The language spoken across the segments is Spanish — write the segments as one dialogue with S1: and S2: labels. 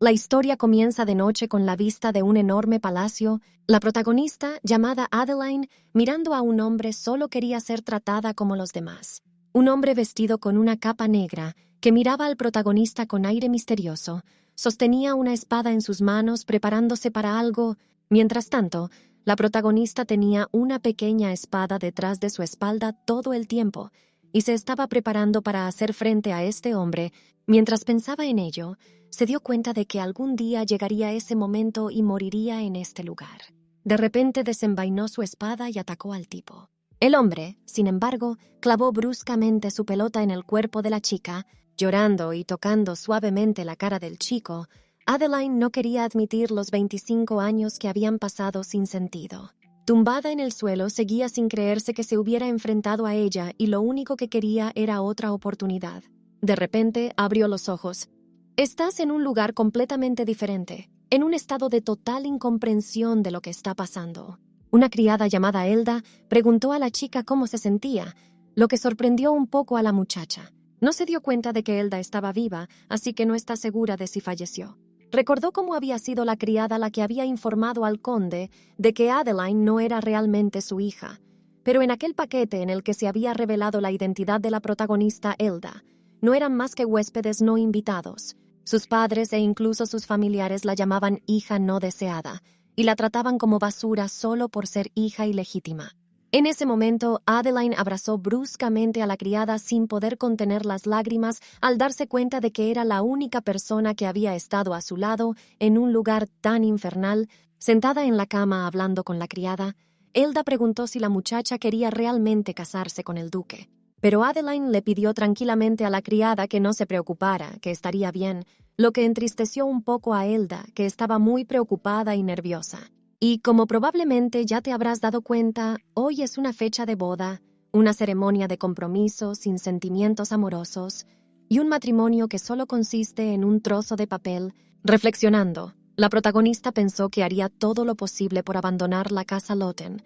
S1: La historia comienza de noche con la vista de un enorme palacio. La protagonista, llamada Adeline, mirando a un hombre, solo quería ser tratada como los demás. Un hombre vestido con una capa negra, que miraba al protagonista con aire misterioso, sostenía una espada en sus manos preparándose para algo. Mientras tanto, la protagonista tenía una pequeña espada detrás de su espalda todo el tiempo y se estaba preparando para hacer frente a este hombre. Mientras pensaba en ello, se dio cuenta de que algún día llegaría ese momento y moriría en este lugar. De repente desenvainó su espada y atacó al tipo. El hombre, sin embargo, clavó bruscamente su pelota en el cuerpo de la chica, llorando y tocando suavemente la cara del chico. Adeline no quería admitir los 25 años que habían pasado sin sentido. Tumbada en el suelo, seguía sin creerse que se hubiera enfrentado a ella y lo único que quería era otra oportunidad. De repente, abrió los ojos. Estás en un lugar completamente diferente, en un estado de total incomprensión de lo que está pasando. Una criada llamada Elda preguntó a la chica cómo se sentía, lo que sorprendió un poco a la muchacha. No se dio cuenta de que Elda estaba viva, así que no está segura de si falleció. Recordó cómo había sido la criada la que había informado al conde de que Adeline no era realmente su hija, pero en aquel paquete en el que se había revelado la identidad de la protagonista Elda, no eran más que huéspedes no invitados. Sus padres e incluso sus familiares la llamaban hija no deseada y la trataban como basura solo por ser hija ilegítima. En ese momento, Adeline abrazó bruscamente a la criada sin poder contener las lágrimas al darse cuenta de que era la única persona que había estado a su lado en un lugar tan infernal. Sentada en la cama hablando con la criada, Elda preguntó si la muchacha quería realmente casarse con el duque. Pero Adeline le pidió tranquilamente a la criada que no se preocupara, que estaría bien, lo que entristeció un poco a Elda, que estaba muy preocupada y nerviosa. Y como probablemente ya te habrás dado cuenta, hoy es una fecha de boda, una ceremonia de compromiso sin sentimientos amorosos y un matrimonio que solo consiste en un trozo de papel. Reflexionando, la protagonista pensó que haría todo lo posible por abandonar la casa Loten,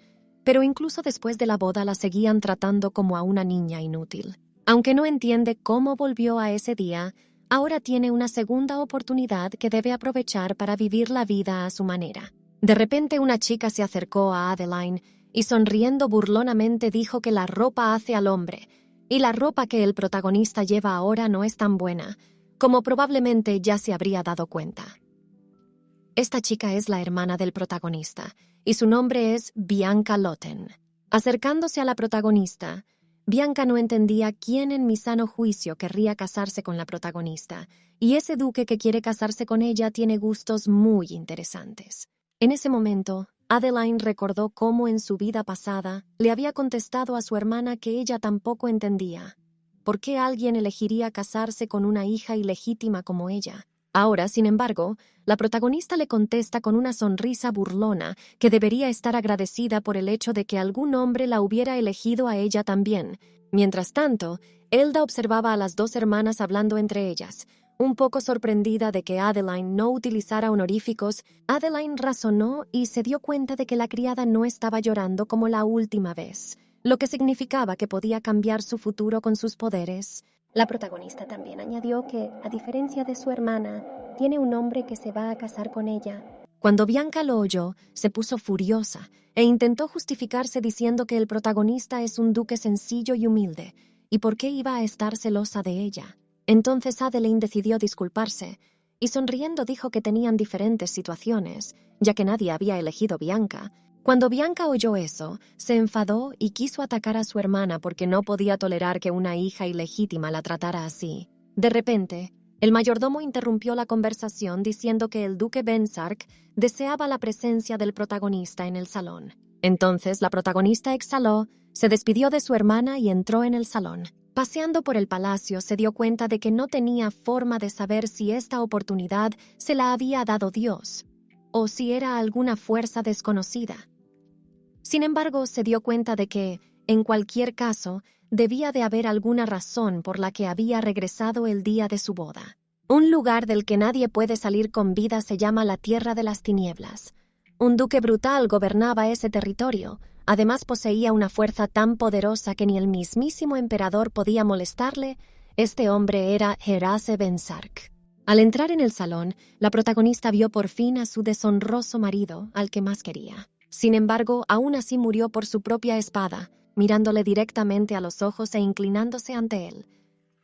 S1: pero incluso después de la boda la seguían tratando como a una niña inútil. Aunque no entiende cómo volvió a ese día, ahora tiene una segunda oportunidad que debe aprovechar para vivir la vida a su manera. De repente una chica se acercó a Adeline y sonriendo burlonamente dijo que la ropa hace al hombre, y la ropa que el protagonista lleva ahora no es tan buena, como probablemente ya se habría dado cuenta. Esta chica es la hermana del protagonista, y su nombre es Bianca Loten. Acercándose a la protagonista, Bianca no entendía quién en mi sano juicio querría casarse con la protagonista, y ese duque que quiere casarse con ella tiene gustos muy interesantes. En ese momento, Adeline recordó cómo en su vida pasada le había contestado a su hermana que ella tampoco entendía. ¿Por qué alguien elegiría casarse con una hija ilegítima como ella? Ahora, sin embargo, la protagonista le contesta con una sonrisa burlona que debería estar agradecida por el hecho de que algún hombre la hubiera elegido a ella también. Mientras tanto, Elda observaba a las dos hermanas hablando entre ellas. Un poco sorprendida de que Adeline no utilizara honoríficos, Adeline razonó y se dio cuenta de que la criada no estaba llorando como la última vez, lo que significaba que podía cambiar su futuro con sus poderes. La protagonista también añadió que, a diferencia de su hermana, tiene un hombre que se va a casar con ella. Cuando Bianca lo oyó, se puso furiosa e intentó justificarse diciendo que el protagonista es un duque sencillo y humilde, y por qué iba a estar celosa de ella. Entonces Adeline decidió disculparse, y sonriendo dijo que tenían diferentes situaciones, ya que nadie había elegido Bianca. Cuando Bianca oyó eso, se enfadó y quiso atacar a su hermana porque no podía tolerar que una hija ilegítima la tratara así. De repente, el mayordomo interrumpió la conversación diciendo que el duque Bensark deseaba la presencia del protagonista en el salón. Entonces la protagonista exhaló, se despidió de su hermana y entró en el salón. Paseando por el palacio, se dio cuenta de que no tenía forma de saber si esta oportunidad se la había dado Dios, o si era alguna fuerza desconocida. Sin embargo, se dio cuenta de que, en cualquier caso, debía de haber alguna razón por la que había regresado el día de su boda. Un lugar del que nadie puede salir con vida se llama la Tierra de las Tinieblas. Un duque brutal gobernaba ese territorio. Además poseía una fuerza tan poderosa que ni el mismísimo emperador podía molestarle. Este hombre era Herace Bensark. Al entrar en el salón, la protagonista vio por fin a su deshonroso marido, al que más quería. Sin embargo, aún así murió por su propia espada, mirándole directamente a los ojos e inclinándose ante él.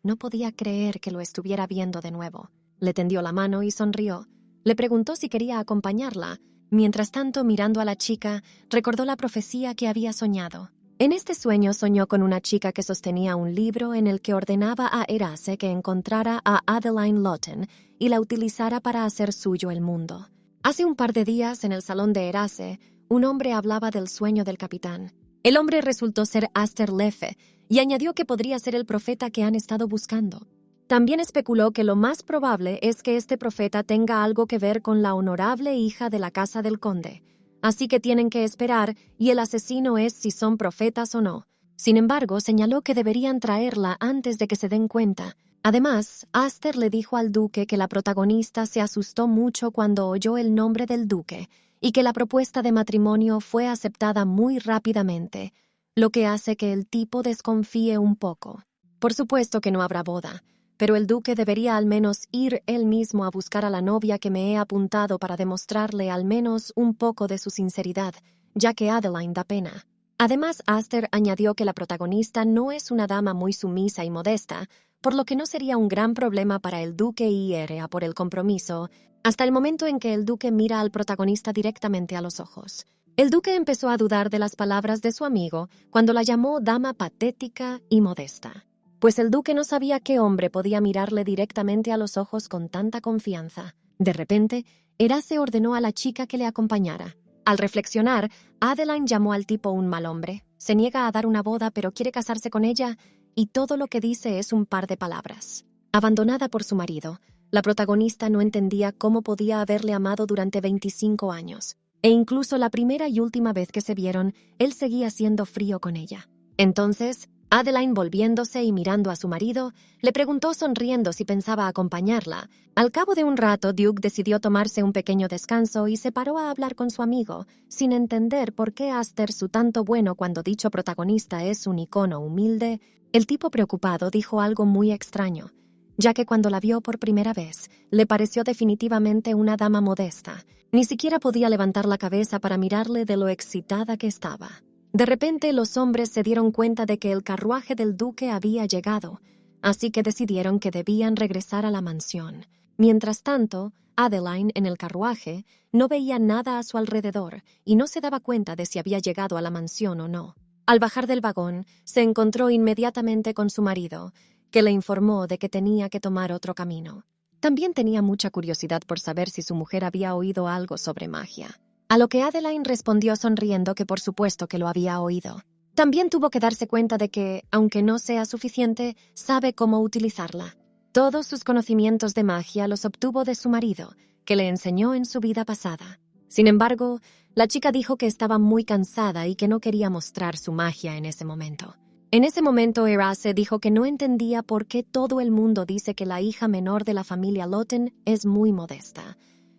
S1: No podía creer que lo estuviera viendo de nuevo. Le tendió la mano y sonrió. Le preguntó si quería acompañarla. Mientras tanto, mirando a la chica, recordó la profecía que había soñado. En este sueño soñó con una chica que sostenía un libro en el que ordenaba a Erace que encontrara a Adeline Lawton y la utilizara para hacer suyo el mundo. Hace un par de días, en el salón de Erace, un hombre hablaba del sueño del capitán. El hombre resultó ser Aster Lefe y añadió que podría ser el profeta que han estado buscando. También especuló que lo más probable es que este profeta tenga algo que ver con la honorable hija de la casa del conde. Así que tienen que esperar y el asesino es si son profetas o no. Sin embargo, señaló que deberían traerla antes de que se den cuenta. Además, Aster le dijo al duque que la protagonista se asustó mucho cuando oyó el nombre del duque y que la propuesta de matrimonio fue aceptada muy rápidamente, lo que hace que el tipo desconfíe un poco. Por supuesto que no habrá boda, pero el duque debería al menos ir él mismo a buscar a la novia que me he apuntado para demostrarle al menos un poco de su sinceridad, ya que Adeline da pena. Además, Aster añadió que la protagonista no es una dama muy sumisa y modesta, por lo que no sería un gran problema para el duque ir a por el compromiso, hasta el momento en que el duque mira al protagonista directamente a los ojos. El duque empezó a dudar de las palabras de su amigo cuando la llamó dama patética y modesta, pues el duque no sabía qué hombre podía mirarle directamente a los ojos con tanta confianza. De repente, Erace ordenó a la chica que le acompañara. Al reflexionar, Adeline llamó al tipo un mal hombre. Se niega a dar una boda, pero quiere casarse con ella, y todo lo que dice es un par de palabras. Abandonada por su marido, la protagonista no entendía cómo podía haberle amado durante 25 años. E incluso la primera y última vez que se vieron, él seguía siendo frío con ella. Entonces, Adeline, volviéndose y mirando a su marido, le preguntó sonriendo si pensaba acompañarla. Al cabo de un rato, Duke decidió tomarse un pequeño descanso y se paró a hablar con su amigo, sin entender por qué Aster su tanto bueno cuando dicho protagonista es un icono humilde. El tipo preocupado dijo algo muy extraño, ya que cuando la vio por primera vez, le pareció definitivamente una dama modesta. Ni siquiera podía levantar la cabeza para mirarle de lo excitada que estaba. De repente, los hombres se dieron cuenta de que el carruaje del duque había llegado, así que decidieron que debían regresar a la mansión. Mientras tanto, Adeline, en el carruaje, no veía nada a su alrededor y no se daba cuenta de si había llegado a la mansión o no. Al bajar del vagón, se encontró inmediatamente con su marido, que le informó de que tenía que tomar otro camino. También tenía mucha curiosidad por saber si su mujer había oído algo sobre magia. A lo que Adeline respondió sonriendo que por supuesto que lo había oído. También tuvo que darse cuenta de que, aunque no sea suficiente, sabe cómo utilizarla. Todos sus conocimientos de magia los obtuvo de su marido, que le enseñó en su vida pasada. Sin embargo, la chica dijo que estaba muy cansada y que no quería mostrar su magia en ese momento. En ese momento, Erace dijo que no entendía por qué todo el mundo dice que la hija menor de la familia Lawton es muy modesta,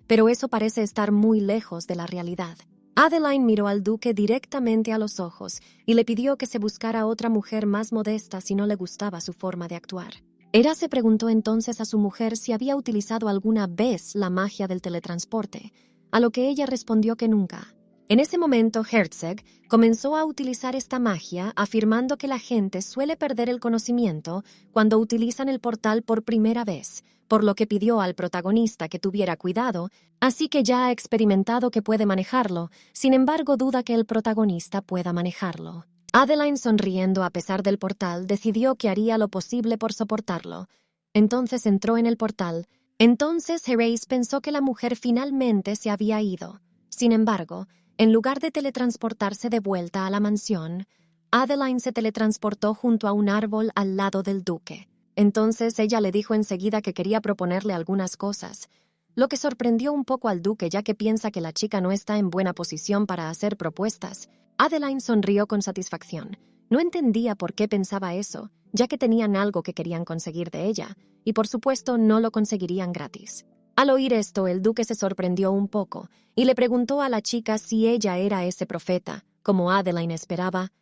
S1: pero eso parece estar muy lejos de la realidad. Adeline miró al duque directamente a los ojos y le pidió que se buscara otra mujer más modesta si no le gustaba su forma de actuar. Erace preguntó entonces a su mujer si había utilizado alguna vez la magia del teletransporte, a lo que ella respondió que nunca. En ese momento, Herzog comenzó a utilizar esta magia, afirmando que la gente suele perder el conocimiento cuando utilizan el portal por primera vez, por lo que pidió al protagonista que tuviera cuidado, así que ya ha experimentado que puede manejarlo, sin embargo duda que el protagonista pueda manejarlo. Adeline, sonriendo a pesar del portal, decidió que haría lo posible por soportarlo. Entonces entró en el portal. Entonces Herreys pensó que la mujer finalmente se había ido. Sin embargo, en lugar de teletransportarse de vuelta a la mansión, Adeline se teletransportó junto a un árbol al lado del duque. Entonces ella le dijo enseguida que quería proponerle algunas cosas, lo que sorprendió un poco al duque ya que piensa que la chica no está en buena posición para hacer propuestas. Adeline sonrió con satisfacción. No entendía por qué pensaba eso, ya que tenían algo que querían conseguir de ella, y por supuesto no lo conseguirían gratis. Al oír esto, el duque se sorprendió un poco y le preguntó a la chica si ella era ese profeta, como Adeline esperaba.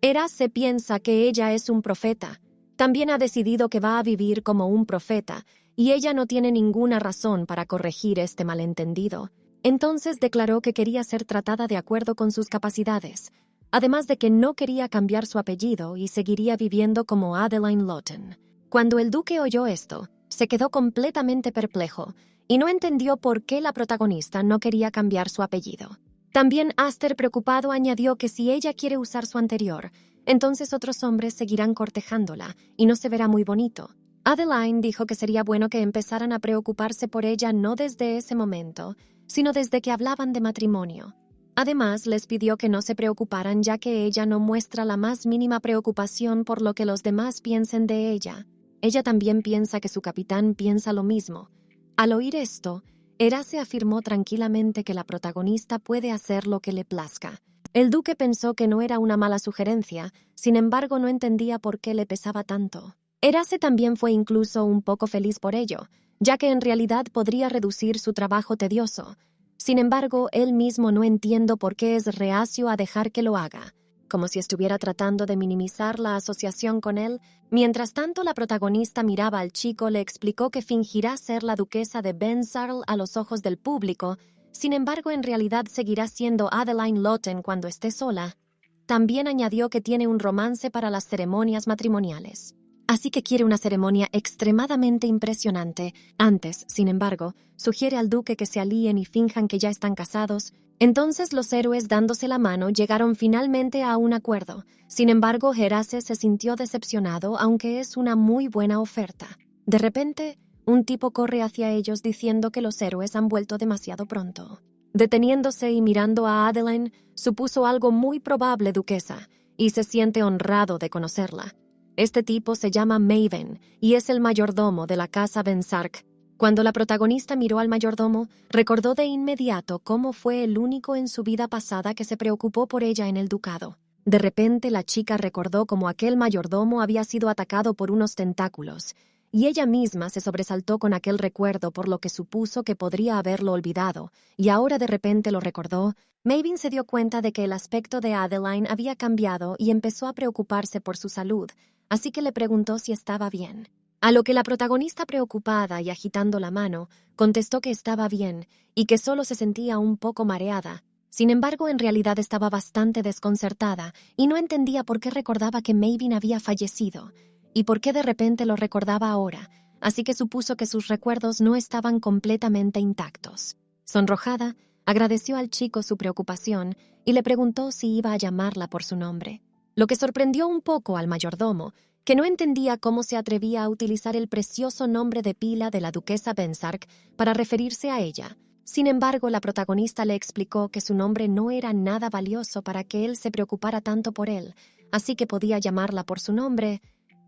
S1: Erace piensa que ella es un profeta. También ha decidido que va a vivir como un profeta y ella no tiene ninguna razón para corregir este malentendido. Entonces declaró que quería ser tratada de acuerdo con sus capacidades, además de que no quería cambiar su apellido y seguiría viviendo como Adeline Lawton. Cuando el duque oyó esto, se quedó completamente perplejo y no entendió por qué la protagonista no quería cambiar su apellido. También Aster, preocupado, añadió que si ella quiere usar su anterior, entonces otros hombres seguirán cortejándola y no se verá muy bonito. Adeline dijo que sería bueno que empezaran a preocuparse por ella no desde ese momento, sino desde que hablaban de matrimonio. Además, les pidió que no se preocuparan ya que ella no muestra la más mínima preocupación por lo que los demás piensen de ella. Ella también piensa que su capitán piensa lo mismo. Al oír esto, Erace afirmó tranquilamente que la protagonista puede hacer lo que le plazca. El duque pensó que no era una mala sugerencia, sin embargo no entendía por qué le pesaba tanto. Erace también fue incluso un poco feliz por ello, ya que en realidad podría reducir su trabajo tedioso. Sin embargo, él mismo no entiende por qué es reacio a dejar que lo haga, como si estuviera tratando de minimizar la asociación con él. Mientras tanto, la protagonista miraba al chico, le explicó que fingirá ser la duquesa de Bensarl a los ojos del público, sin embargo, en realidad seguirá siendo Adeline Lawton cuando esté sola. También añadió que tiene un romance para las ceremonias matrimoniales. Así que quiere una ceremonia extremadamente impresionante. Antes, sin embargo, sugiere al duque que se alíen y finjan que ya están casados. Entonces los héroes, dándose la mano, llegaron finalmente a un acuerdo. Sin embargo, Erace se sintió decepcionado, aunque es una muy buena oferta. De repente, un tipo corre hacia ellos diciendo que los héroes han vuelto demasiado pronto. Deteniéndose y mirando a Adeline, supuso algo muy probable, duquesa, y se siente honrado de conocerla. Este tipo se llama Maven y es el mayordomo de la casa Bensark. Cuando la protagonista miró al mayordomo, recordó de inmediato cómo fue el único en su vida pasada que se preocupó por ella en el ducado. De repente la chica recordó cómo aquel mayordomo había sido atacado por unos tentáculos, y ella misma se sobresaltó con aquel recuerdo, por lo que supuso que podría haberlo olvidado, y ahora de repente lo recordó. Maven se dio cuenta de que el aspecto de Adeline había cambiado y empezó a preocuparse por su salud, así que le preguntó si estaba bien. A lo que la protagonista, preocupada y agitando la mano, contestó que estaba bien y que solo se sentía un poco mareada. Sin embargo, en realidad estaba bastante desconcertada y no entendía por qué recordaba que Maven había fallecido y por qué de repente lo recordaba ahora, así que supuso que sus recuerdos no estaban completamente intactos. Sonrojada, agradeció al chico su preocupación y le preguntó si iba a llamarla por su nombre, lo que sorprendió un poco al mayordomo, que no entendía cómo se atrevía a utilizar el precioso nombre de pila de la duquesa Bensark para referirse a ella. Sin embargo, la protagonista le explicó que su nombre no era nada valioso para que él se preocupara tanto por él, así que podía llamarla por su nombre.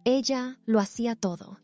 S1: Ella lo hacía todo.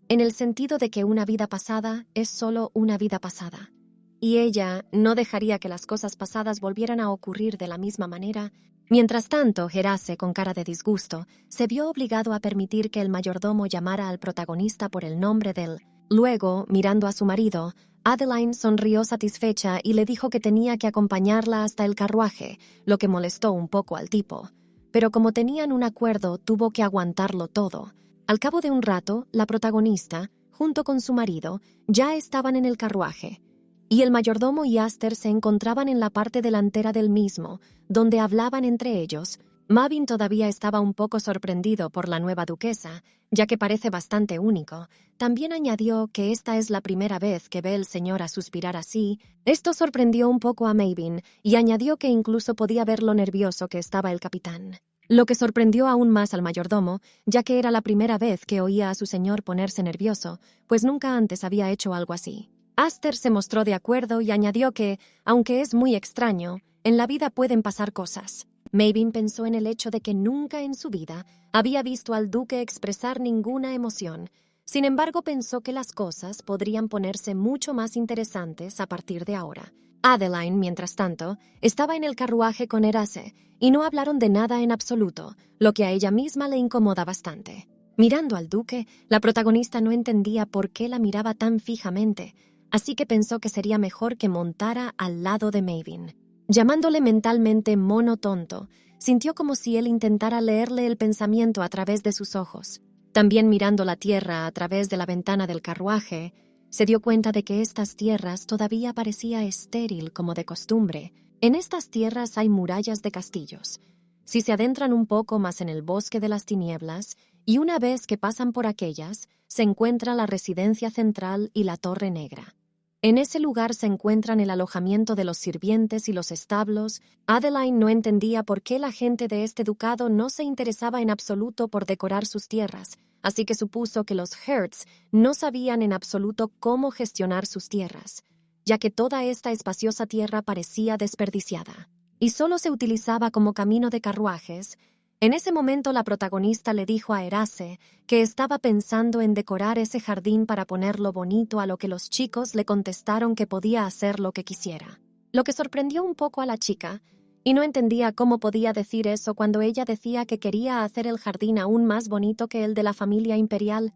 S1: En el sentido de que una vida pasada es solo una vida pasada, y ella no dejaría que las cosas pasadas volvieran a ocurrir de la misma manera. Mientras tanto, Erace, con cara de disgusto, se vio obligado a permitir que el mayordomo llamara al protagonista por el nombre de él. Luego, mirando a su marido, Adeline sonrió satisfecha y le dijo que tenía que acompañarla hasta el carruaje, lo que molestó un poco al tipo. Pero como tenían un acuerdo, tuvo que aguantarlo todo. Al cabo de un rato, la protagonista, junto con su marido, ya estaban en el carruaje, y el mayordomo y Aster se encontraban en la parte delantera del mismo, donde hablaban entre ellos. Maven todavía estaba un poco sorprendido por la nueva duquesa, ya que parece bastante único. También añadió que esta es la primera vez que ve el señor a suspirar así. Esto sorprendió un poco a Maven, y añadió que incluso podía ver lo nervioso que estaba el capitán. Lo que sorprendió aún más al mayordomo, ya que era la primera vez que oía a su señor ponerse nervioso, pues nunca antes había hecho algo así. Aster se mostró de acuerdo y añadió que, aunque es muy extraño, en la vida pueden pasar cosas. Maven pensó en el hecho de que nunca en su vida había visto al duque expresar ninguna emoción. Sin embargo, pensó que las cosas podrían ponerse mucho más interesantes a partir de ahora. Adeline, mientras tanto, estaba en el carruaje con Erace y no hablaron de nada en absoluto, lo que a ella misma le incomoda bastante. Mirando al duque, la protagonista no entendía por qué la miraba tan fijamente, así que pensó que sería mejor que montara al lado de Maven. Llamándole mentalmente mono tonto, sintió como si él intentara leerle el pensamiento a través de sus ojos. También mirando la tierra a través de la ventana del carruaje, se dio cuenta de que estas tierras todavía parecía estéril como de costumbre. En estas tierras hay murallas de castillos. Si se adentran un poco más en el bosque de las tinieblas, y una vez que pasan por aquellas, se encuentra la residencia central y la Torre Negra. En ese lugar se encuentran el alojamiento de los sirvientes y los establos. Adeline no entendía por qué la gente de este ducado no se interesaba en absoluto por decorar sus tierras, así que supuso que los Hertz no sabían en absoluto cómo gestionar sus tierras, ya que toda esta espaciosa tierra parecía desperdiciada y solo se utilizaba como camino de carruajes. En ese momento la protagonista le dijo a Erace que estaba pensando en decorar ese jardín para ponerlo bonito, a lo que los chicos le contestaron que podía hacer lo que quisiera. Lo que sorprendió un poco a la chica, y no entendía cómo podía decir eso cuando ella decía que quería hacer el jardín aún más bonito que el de la familia imperial.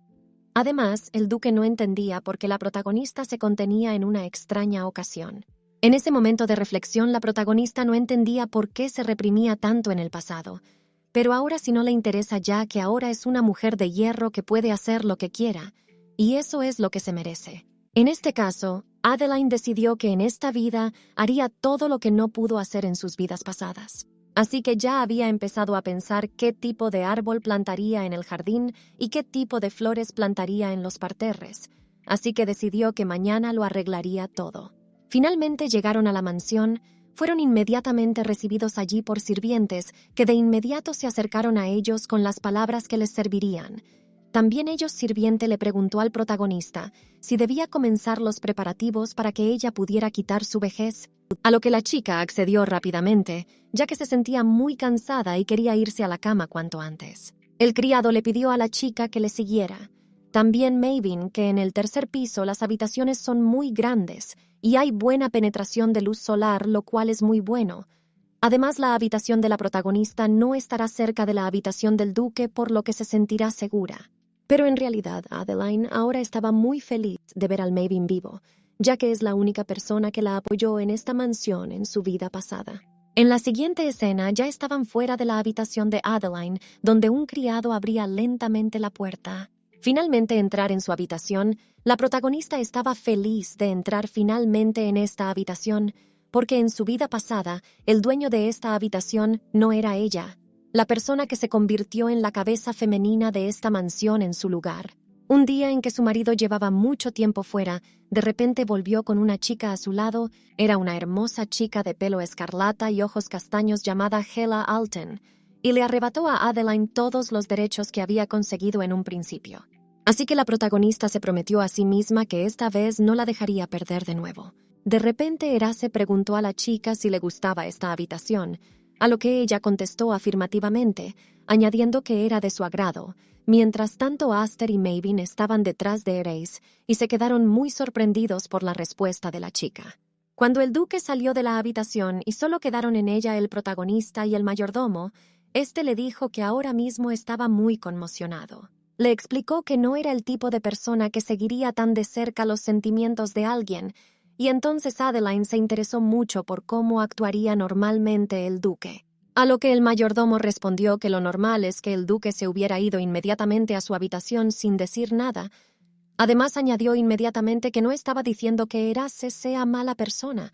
S1: Además, el duque no entendía por qué la protagonista se contenía en una extraña ocasión. En ese momento de reflexión, la protagonista no entendía por qué se reprimía tanto en el pasado. Pero ahora sí no le interesa, ya que ahora es una mujer de hierro que puede hacer lo que quiera, y eso es lo que se merece. En este caso, Adeline decidió que en esta vida haría todo lo que no pudo hacer en sus vidas pasadas. Así que ya había empezado a pensar qué tipo de árbol plantaría en el jardín y qué tipo de flores plantaría en los parterres. Así que decidió que mañana lo arreglaría todo. Finalmente llegaron a la mansión. Fueron inmediatamente recibidos allí por sirvientes que de inmediato se acercaron a ellos con las palabras que les servirían. También sirviente le preguntó al protagonista si debía comenzar los preparativos para que ella pudiera quitar su vejez, a lo que la chica accedió rápidamente, ya que se sentía muy cansada y quería irse a la cama cuanto antes. El criado le pidió a la chica que le siguiera. También Maven, que en el tercer piso las habitaciones son muy grandes y hay buena penetración de luz solar, lo cual es muy bueno. Además, la habitación de la protagonista no estará cerca de la habitación del duque, por lo que se sentirá segura. Pero en realidad, Adeline ahora estaba muy feliz de ver al Maven vivo, ya que es la única persona que la apoyó en esta mansión en su vida pasada. En la siguiente escena ya estaban fuera de la habitación de Adeline, donde un criado abría lentamente la puerta. Finalmente entrar en su habitación, la protagonista estaba feliz de entrar finalmente en esta habitación, porque en su vida pasada, el dueño de esta habitación no era ella, la persona que se convirtió en la cabeza femenina de esta mansión en su lugar. Un día en que su marido llevaba mucho tiempo fuera, de repente volvió con una chica a su lado. Era una hermosa chica de pelo escarlata y ojos castaños llamada Hela Alten, y le arrebató a Adeline todos los derechos que había conseguido en un principio. Así que la protagonista se prometió a sí misma que esta vez no la dejaría perder de nuevo. De repente Erace preguntó a la chica si le gustaba esta habitación, a lo que ella contestó afirmativamente, añadiendo que era de su agrado. Mientras tanto, Aster y Maven estaban detrás de Erace y se quedaron muy sorprendidos por la respuesta de la chica. Cuando el duque salió de la habitación y solo quedaron en ella el protagonista y el mayordomo, este le dijo que ahora mismo estaba muy conmocionado. Le explicó que no era el tipo de persona que seguiría tan de cerca los sentimientos de alguien, y entonces Adeline se interesó mucho por cómo actuaría normalmente el duque. A lo que el mayordomo respondió que lo normal es que el duque se hubiera ido inmediatamente a su habitación sin decir nada. Además, añadió inmediatamente que no estaba diciendo que Erace sea mala persona,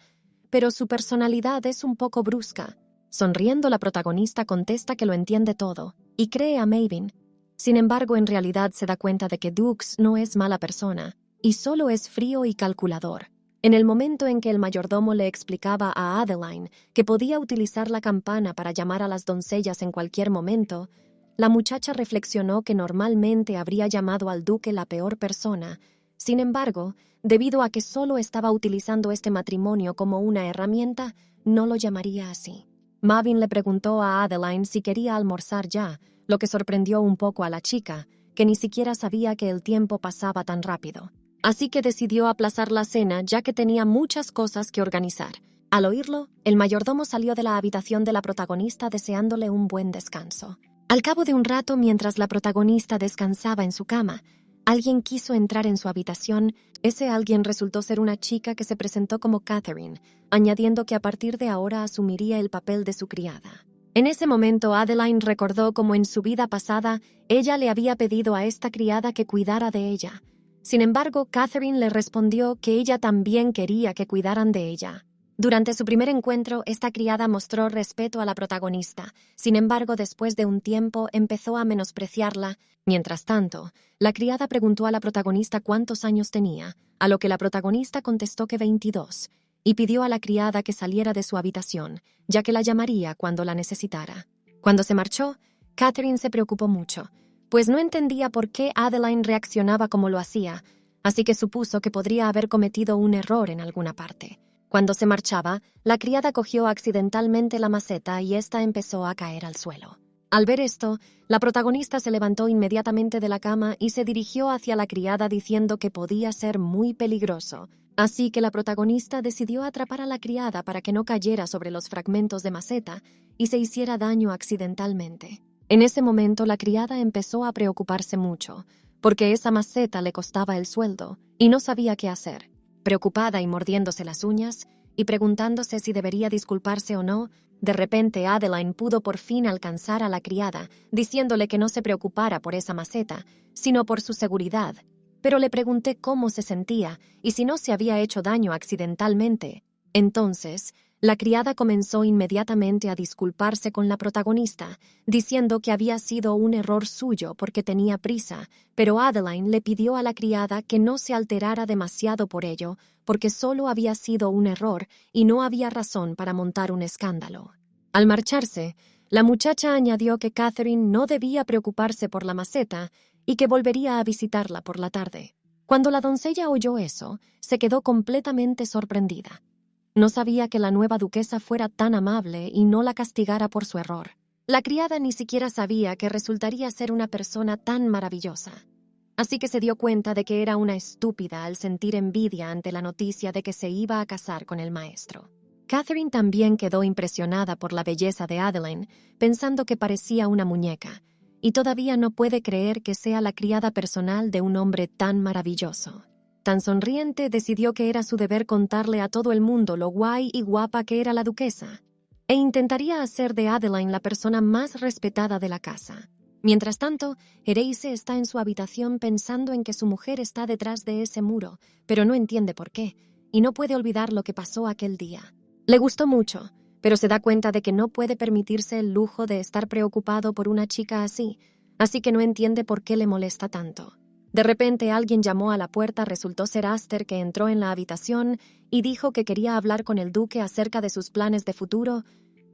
S1: pero su personalidad es un poco brusca. Sonriendo, la protagonista contesta que lo entiende todo y cree a Maven. Sin embargo, en realidad se da cuenta de que Dux no es mala persona y solo es frío y calculador. En el momento en que el mayordomo le explicaba a Adeline que podía utilizar la campana para llamar a las doncellas en cualquier momento, la muchacha reflexionó que normalmente habría llamado al duque la peor persona. Sin embargo, debido a que solo estaba utilizando este matrimonio como una herramienta, no lo llamaría así. Maven le preguntó a Adeline si quería almorzar ya, lo que sorprendió un poco a la chica, que ni siquiera sabía que el tiempo pasaba tan rápido. Así que decidió aplazar la cena, ya que tenía muchas cosas que organizar. Al oírlo, el mayordomo salió de la habitación de la protagonista deseándole un buen descanso. Al cabo de un rato, mientras la protagonista descansaba en su cama, alguien quiso entrar en su habitación. Ese alguien resultó ser una chica que se presentó como Catherine, añadiendo que a partir de ahora asumiría el papel de su criada. En ese momento Adeline recordó cómo en su vida pasada ella le había pedido a esta criada que cuidara de ella. Sin embargo, Catherine le respondió que ella también quería que cuidaran de ella. Durante su primer encuentro, esta criada mostró respeto a la protagonista. Sin embargo, después de un tiempo, empezó a menospreciarla. Mientras tanto, la criada preguntó a la protagonista cuántos años tenía, a lo que la protagonista contestó que 22, y pidió a la criada que saliera de su habitación, ya que la llamaría cuando la necesitara. Cuando se marchó, Catherine se preocupó mucho, pues no entendía por qué Adeline reaccionaba como lo hacía, así que supuso que podría haber cometido un error en alguna parte. Cuando se marchaba, la criada cogió accidentalmente la maceta y ésta empezó a caer al suelo. Al ver esto, la protagonista se levantó inmediatamente de la cama y se dirigió hacia la criada diciendo que podía ser muy peligroso. Así que la protagonista decidió atrapar a la criada para que no cayera sobre los fragmentos de maceta y se hiciera daño accidentalmente. En ese momento, la criada empezó a preocuparse mucho, porque esa maceta le costaba el sueldo y no sabía qué hacer. Preocupada y mordiéndose las uñas, y preguntándose si debería disculparse o no, de repente Adeline pudo por fin alcanzar a la criada, diciéndole que no se preocupara por esa maceta, sino por su seguridad. Pero le pregunté cómo se sentía y si no se había hecho daño accidentalmente. Entonces, la criada comenzó inmediatamente a disculparse con la protagonista, diciendo que había sido un error suyo porque tenía prisa, pero Adeline le pidió a la criada que no se alterara demasiado por ello, porque solo había sido un error y no había razón para montar un escándalo. Al marcharse, la muchacha añadió que Catherine no debía preocuparse por la maceta y que volvería a visitarla por la tarde. Cuando la doncella oyó eso, se quedó completamente sorprendida. No sabía que la nueva duquesa fuera tan amable y no la castigara por su error. La criada ni siquiera sabía que resultaría ser una persona tan maravillosa. Así que se dio cuenta de que era una estúpida al sentir envidia ante la noticia de que se iba a casar con el maestro. Catherine también quedó impresionada por la belleza de Adeline, pensando que parecía una muñeca, y todavía no puede creer que sea la criada personal de un hombre tan maravilloso. Tan sonriente, decidió que era su deber contarle a todo el mundo lo guay y guapa que era la duquesa, e intentaría hacer de Adeline la persona más respetada de la casa. Mientras tanto, Ereice está en su habitación pensando en que su mujer está detrás de ese muro, pero no entiende por qué, y no puede olvidar lo que pasó aquel día. Le gustó mucho, pero se da cuenta de que no puede permitirse el lujo de estar preocupado por una chica así que no entiende por qué le molesta tanto. De repente alguien llamó a la puerta. Resultó ser Aster, que entró en la habitación y dijo que quería hablar con el duque acerca de sus planes de futuro.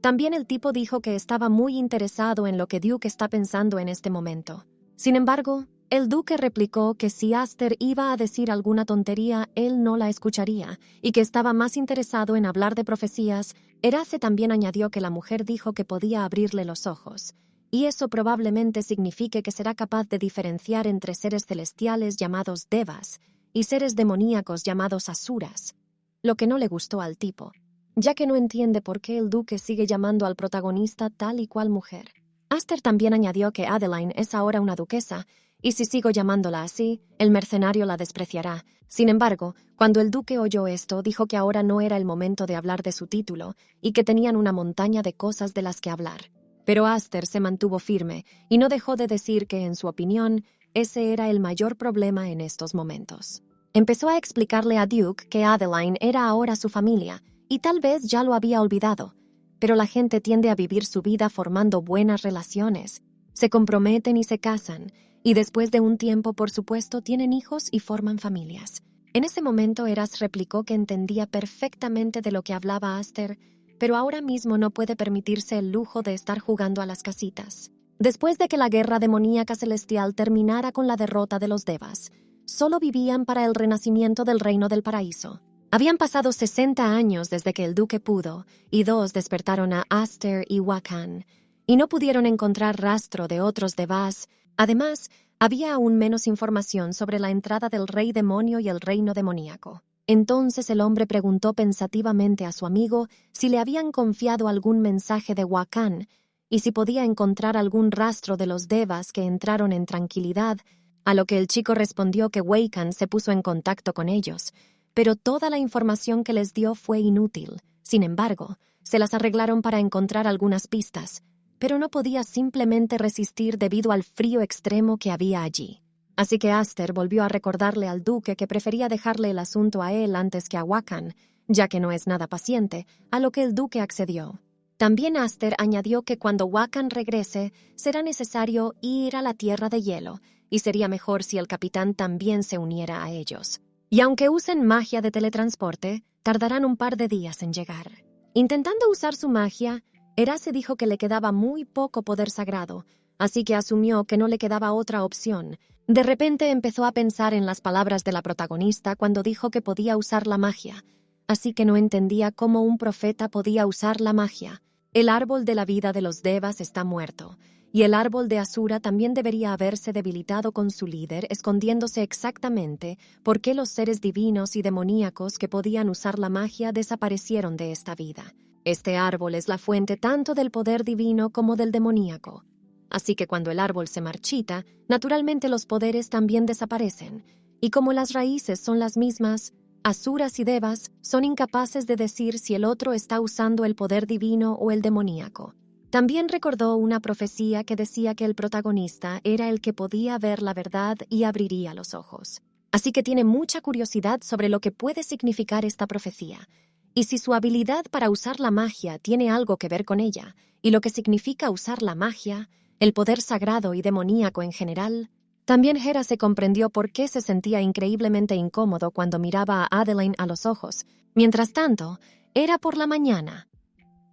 S1: También el tipo dijo que estaba muy interesado en lo que Duke está pensando en este momento. Sin embargo, el duque replicó que si Aster iba a decir alguna tontería, él no la escucharía, y que estaba más interesado en hablar de profecías. Erace también añadió que la mujer dijo que podía abrirle los ojos, y eso probablemente signifique que será capaz de diferenciar entre seres celestiales llamados devas y seres demoníacos llamados asuras, lo que no le gustó al tipo, ya que no entiende por qué el duque sigue llamando al protagonista tal y cual mujer. Aster también añadió que Adeline es ahora una duquesa, y si sigo llamándola así, el mercenario la despreciará. Sin embargo, cuando el duque oyó esto, dijo que ahora no era el momento de hablar de su título y que tenían una montaña de cosas de las que hablar. Pero Aster se mantuvo firme y no dejó de decir que, en su opinión, ese era el mayor problema en estos momentos. Empezó a explicarle a Duke que Adeline era ahora su familia y tal vez ya lo había olvidado, pero la gente tiende a vivir su vida formando buenas relaciones. Se comprometen y se casan, y después de un tiempo, por supuesto, tienen hijos y forman familias. En ese momento, Eras replicó que entendía perfectamente de lo que hablaba Aster, pero ahora mismo no puede permitirse el lujo de estar jugando a las casitas. Después de que la guerra demoníaca celestial terminara con la derrota de los devas, solo vivían para el renacimiento del reino del paraíso. Habían pasado 60 años desde que el duque pudo, y 2 despertaron a Aster y Wakan, y no pudieron encontrar rastro de otros devas. Además, había aún menos información sobre la entrada del rey demonio y el reino demoníaco. Entonces el hombre preguntó pensativamente a su amigo si le habían confiado algún mensaje de Wakan y si podía encontrar algún rastro de los devas que entraron en tranquilidad, a lo que el chico respondió que Wakan se puso en contacto con ellos, pero toda la información que les dio fue inútil. Sin embargo, se las arreglaron para encontrar algunas pistas. pero no podía simplemente resistir debido al frío extremo que había allí. Así que Aster volvió a recordarle al duque que prefería dejarle el asunto a él antes que a Waccan, ya que no es nada paciente, a lo que el duque accedió. También Aster añadió que cuando Waccan regrese, será necesario ir a la Tierra de Hielo, y sería mejor si el capitán también se uniera a ellos. Y aunque usen magia de teletransporte, tardarán un par de días en llegar. Intentando usar su magia, Erace dijo que le quedaba muy poco poder sagrado, así que asumió que no le quedaba otra opción. De repente empezó a pensar en las palabras de la protagonista cuando dijo que podía usar la magia, así que no entendía cómo un profeta podía usar la magia. El árbol de la vida de los Devas está muerto, y el árbol de Asura también debería haberse debilitado con su líder, escondiéndose exactamente por qué los seres divinos y demoníacos que podían usar la magia desaparecieron de esta vida. Este árbol es la fuente tanto del poder divino como del demoníaco. Así que cuando el árbol se marchita, naturalmente los poderes también desaparecen, y como las raíces son las mismas, Asuras y Devas son incapaces de decir si el otro está usando el poder divino o el demoníaco. También recordó una profecía que decía que el protagonista era el que podía ver la verdad y abriría los ojos. Así que tiene mucha curiosidad sobre lo que puede significar esta profecía, y si su habilidad para usar la magia tiene algo que ver con ella, y lo que significa usar la magia, el poder sagrado y demoníaco en general. También Hera se comprendió por qué se sentía increíblemente incómodo cuando miraba a Adelaine a los ojos. Mientras tanto, era por la mañana,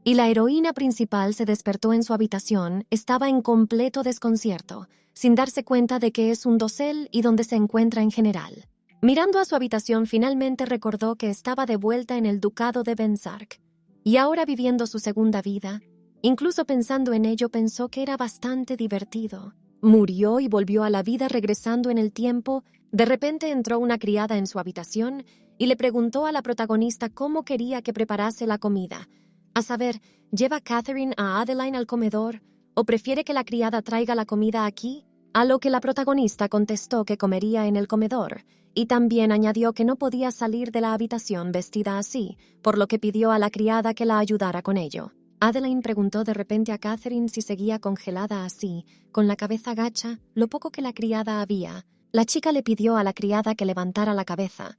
S1: y la heroína principal se despertó en su habitación. Estaba en completo desconcierto, sin darse cuenta de que es un dosel y donde se encuentra en general. Mirando a su habitación, finalmente recordó que estaba de vuelta en el ducado de Bensark, y ahora viviendo su segunda vida. Incluso pensando en ello, pensó que era bastante divertido. Murió y volvió a la vida regresando en el tiempo. De repente entró una criada en su habitación y le preguntó a la protagonista cómo quería que preparase la comida. A saber, ¿lleva Catherine a Adeline al comedor o prefiere que la criada traiga la comida aquí? A lo que la protagonista contestó que comería en el comedor, y también añadió que no podía salir de la habitación vestida así, por lo que pidió a la criada que la ayudara con ello. Adeline preguntó de repente a Catherine si seguía congelada así, con la cabeza gacha, lo poco que la criada había. La chica le pidió a la criada que levantara la cabeza,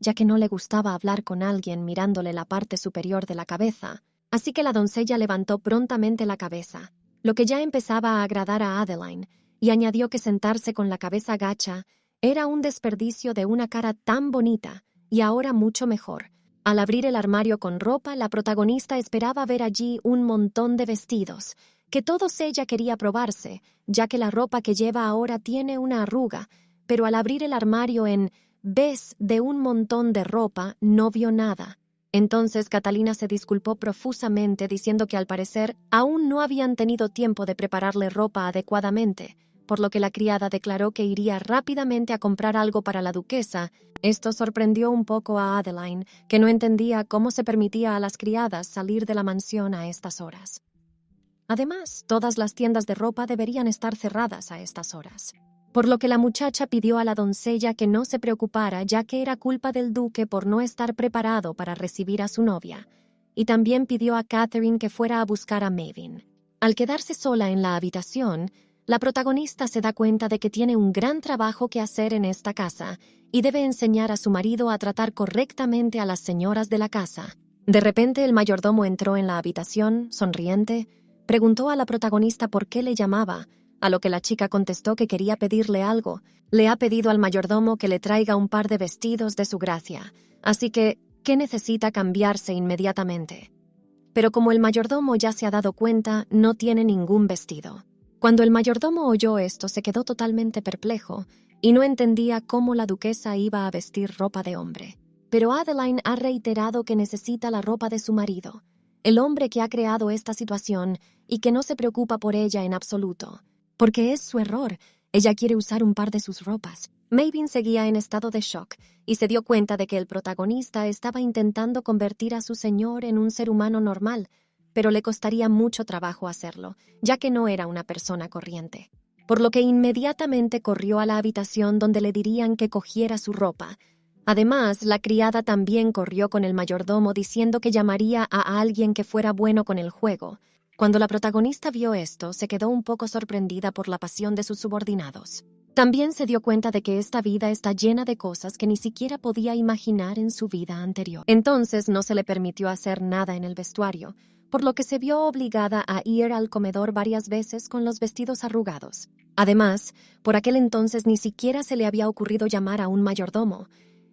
S1: ya que no le gustaba hablar con alguien mirándole la parte superior de la cabeza, así que la doncella levantó prontamente la cabeza, lo que ya empezaba a agradar a Adeline, y añadió que sentarse con la cabeza gacha era un desperdicio de una cara tan bonita, y ahora mucho mejor. Al abrir el armario con ropa, la protagonista esperaba ver allí un montón de vestidos, que todos ella quería probarse, ya que la ropa que lleva ahora tiene una arruga, pero al abrir el armario en vez de un montón de ropa, no vio nada. Entonces Catalina se disculpó profusamente diciendo que al parecer aún no habían tenido tiempo de prepararle ropa adecuadamente, por lo que la criada declaró que iría rápidamente a comprar algo para la duquesa. Esto sorprendió un poco a Adeline, que no entendía cómo se permitía a las criadas salir de la mansión a estas horas. Además, todas las tiendas de ropa deberían estar cerradas a estas horas, por lo que la muchacha pidió a la doncella que no se preocupara, ya que era culpa del duque por no estar preparado para recibir a su novia, y también pidió a Catherine que fuera a buscar a Maven. Al quedarse sola en la habitación, la protagonista se da cuenta de que tiene un gran trabajo que hacer en esta casa y debe enseñar a su marido a tratar correctamente a las señoras de la casa. De repente el mayordomo entró en la habitación, sonriente, preguntó a la protagonista por qué le llamaba, a lo que la chica contestó que quería pedirle algo. Le ha pedido al mayordomo que le traiga un par de vestidos de su gracia, así que necesita cambiarse inmediatamente. Pero como el mayordomo ya se ha dado cuenta, no tiene ningún vestido. Cuando el mayordomo oyó esto, se quedó totalmente perplejo y no entendía cómo la duquesa iba a vestir ropa de hombre. Pero Adeline ha reiterado que necesita la ropa de su marido, el hombre que ha creado esta situación y que no se preocupa por ella en absoluto, porque es su error. Ella quiere usar un par de sus ropas. Maven seguía en estado de shock y se dio cuenta de que el protagonista estaba intentando convertir a su señor en un ser humano normal, pero le costaría mucho trabajo hacerlo, ya que no era una persona corriente. Por lo que inmediatamente corrió a la habitación donde le dirían que cogiera su ropa. Además, la criada también corrió con el mayordomo diciendo que llamaría a alguien que fuera bueno con el juego. Cuando la protagonista vio esto, se quedó un poco sorprendida por la pasión de sus subordinados. También se dio cuenta de que esta vida está llena de cosas que ni siquiera podía imaginar en su vida anterior. Entonces no se le permitió hacer nada en el vestuario, por lo que se vio obligada a ir al comedor varias veces con los vestidos arrugados. Además, por aquel entonces ni siquiera se le había ocurrido llamar a un mayordomo,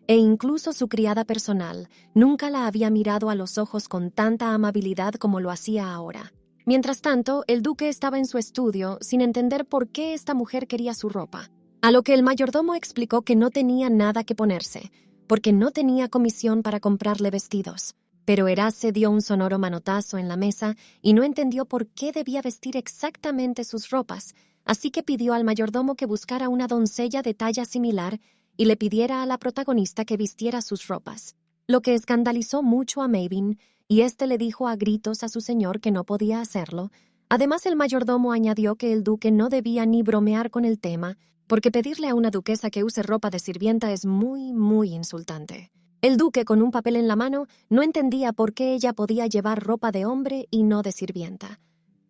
S1: e incluso su criada personal nunca la había mirado a los ojos con tanta amabilidad como lo hacía ahora. Mientras tanto, el duque estaba en su estudio sin entender por qué esta mujer quería su ropa, a lo que el mayordomo explicó que no tenía nada que ponerse, porque no tenía comisión para comprarle vestidos. Pero Erace dio un sonoro manotazo en la mesa y no entendió por qué debía vestir exactamente sus ropas, así que pidió al mayordomo que buscara una doncella de talla similar y le pidiera a la protagonista que vistiera sus ropas, lo que escandalizó mucho a Maven, y éste le dijo a gritos a su señor que no podía hacerlo. Además, el mayordomo añadió que el duque no debía ni bromear con el tema, porque pedirle a una duquesa que use ropa de sirvienta es muy insultante. El duque, con un papel en la mano, no entendía por qué ella podía llevar ropa de hombre y no de sirvienta.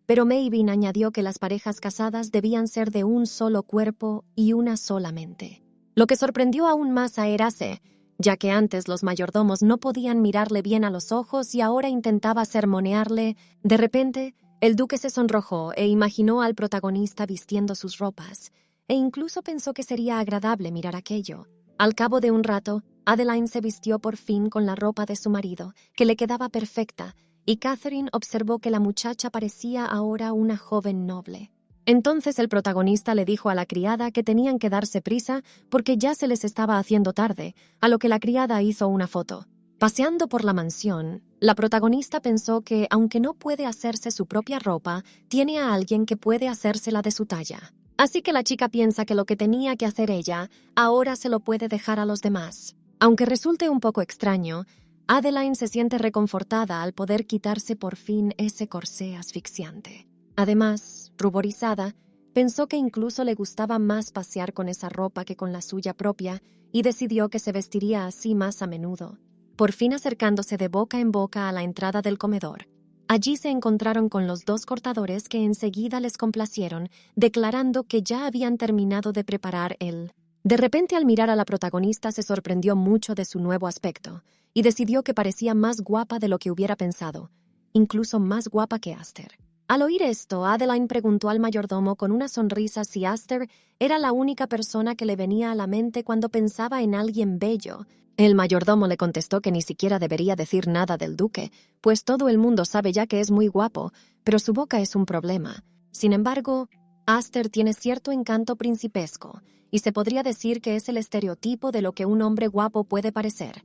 S1: Pero Maven añadió que las parejas casadas debían ser de un solo cuerpo y una sola mente. Lo que sorprendió aún más a Erace, ya que antes los mayordomos no podían mirarle bien a los ojos y ahora intentaba sermonearle. De repente, el duque se sonrojó e imaginó al protagonista vistiendo sus ropas, e incluso pensó que sería agradable mirar aquello. Al cabo de un rato, Adeline se vistió por fin con la ropa de su marido, que le quedaba perfecta, y Catherine observó que la muchacha parecía ahora una joven noble. Entonces el protagonista le dijo a la criada que tenían que darse prisa porque ya se les estaba haciendo tarde, a lo que la criada hizo una foto. Paseando por la mansión, la protagonista pensó que, aunque no puede hacerse su propia ropa, tiene a alguien que puede hacérsela de su talla. Así que la chica piensa que lo que tenía que hacer ella, ahora se lo puede dejar a los demás. Aunque resulte un poco extraño, Adeline se siente reconfortada al poder quitarse por fin ese corsé asfixiante. Además, ruborizada, pensó que incluso le gustaba más pasear con esa ropa que con la suya propia y decidió que se vestiría así más a menudo, por fin acercándose de boca en boca a la entrada del comedor. Allí se encontraron con los dos cortadores que enseguida les complacieron, declarando que ya habían terminado de preparar el... De repente, al mirar a la protagonista, se sorprendió mucho de su nuevo aspecto y decidió que parecía más guapa de lo que hubiera pensado, incluso más guapa que Aster. Al oír esto, Adeline preguntó al mayordomo con una sonrisa si Aster era la única persona que le venía a la mente cuando pensaba en alguien bello. El mayordomo le contestó que ni siquiera debería decir nada del duque, pues todo el mundo sabe ya que es muy guapo, pero su boca es un problema. Sin embargo, Aster tiene cierto encanto principesco, y se podría decir que es el estereotipo de lo que un hombre guapo puede parecer.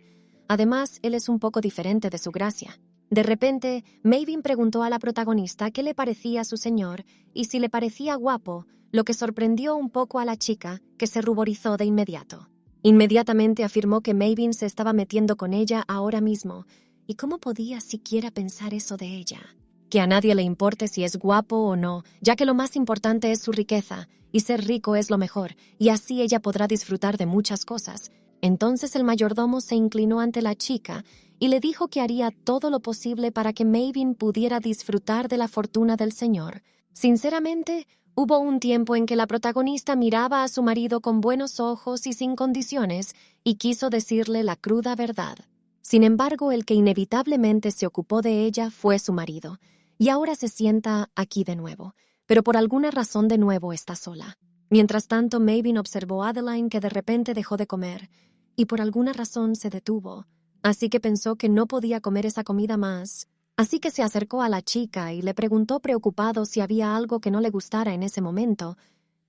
S1: Además, él es un poco diferente de su gracia. De repente, Maven preguntó a la protagonista qué le parecía a su señor y si le parecía guapo, lo que sorprendió un poco a la chica, que se ruborizó de inmediato. Inmediatamente afirmó que Maven se estaba metiendo con ella ahora mismo, y cómo podía siquiera pensar eso de ella. Que a nadie le importe si es guapo o no, ya que lo más importante es su riqueza, y ser rico es lo mejor, y así ella podrá disfrutar de muchas cosas. Entonces el mayordomo se inclinó ante la chica y le dijo que haría todo lo posible para que Maven pudiera disfrutar de la fortuna del señor. Sinceramente, hubo un tiempo en que la protagonista miraba a su marido con buenos ojos y sin condiciones y quiso decirle la cruda verdad. Sin embargo, el que inevitablemente se ocupó de ella fue su marido, y ahora se sienta aquí de nuevo, pero por alguna razón de nuevo está sola. Mientras tanto, Maven observó a Adeline, que de repente dejó de comer, y por alguna razón se detuvo, así que pensó que no podía comer esa comida más. Así que se acercó a la chica y le preguntó preocupado si había algo que no le gustara en ese momento.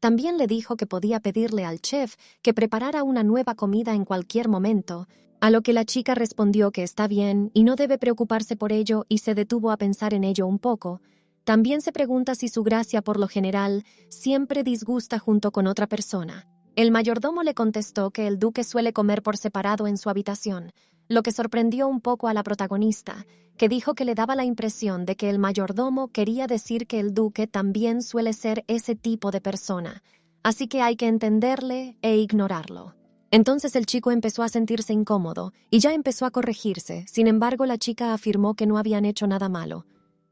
S1: También le dijo que podía pedirle al chef que preparara una nueva comida en cualquier momento, a lo que la chica respondió que está bien y no debe preocuparse por ello, y se detuvo a pensar en ello un poco. También se pregunta si su gracia por lo general siempre disgusta junto con otra persona. El mayordomo le contestó que el duque suele comer por separado en su habitación, lo que sorprendió un poco a la protagonista, que dijo que le daba la impresión de que el mayordomo quería decir que el duque también suele ser ese tipo de persona, así que hay que entenderle e ignorarlo. Entonces el chico empezó a sentirse incómodo y ya empezó a corregirse. Sin embargo, la chica afirmó que no habían hecho nada malo.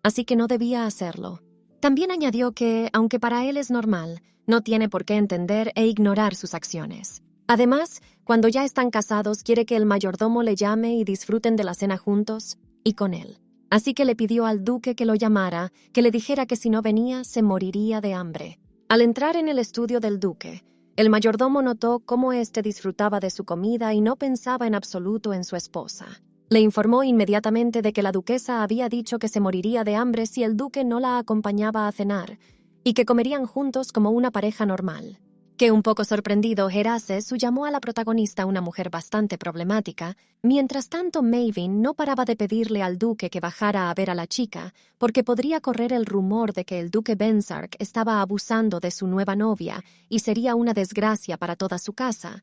S1: así que no debía hacerlo. También añadió que, aunque para él es normal, no tiene por qué entender e ignorar sus acciones. Además, cuando ya están casados, quiere que el mayordomo le llame y disfruten de la cena juntos y con él. Así que le pidió al duque que lo llamara, que le dijera que si no venía, se moriría de hambre. Al entrar en el estudio del duque, el mayordomo notó cómo éste disfrutaba de su comida y no pensaba en absoluto en su esposa. Le informó inmediatamente de que la duquesa había dicho que se moriría de hambre si el duque no la acompañaba a cenar, y que comerían juntos como una pareja normal. Que un poco sorprendido, Heraces llamó a la protagonista una mujer bastante problemática. Mientras tanto, Maven no paraba de pedirle al duque que bajara a ver a la chica, porque podría correr el rumor de que el duque Bensark estaba abusando de su nueva novia y sería una desgracia para toda su casa,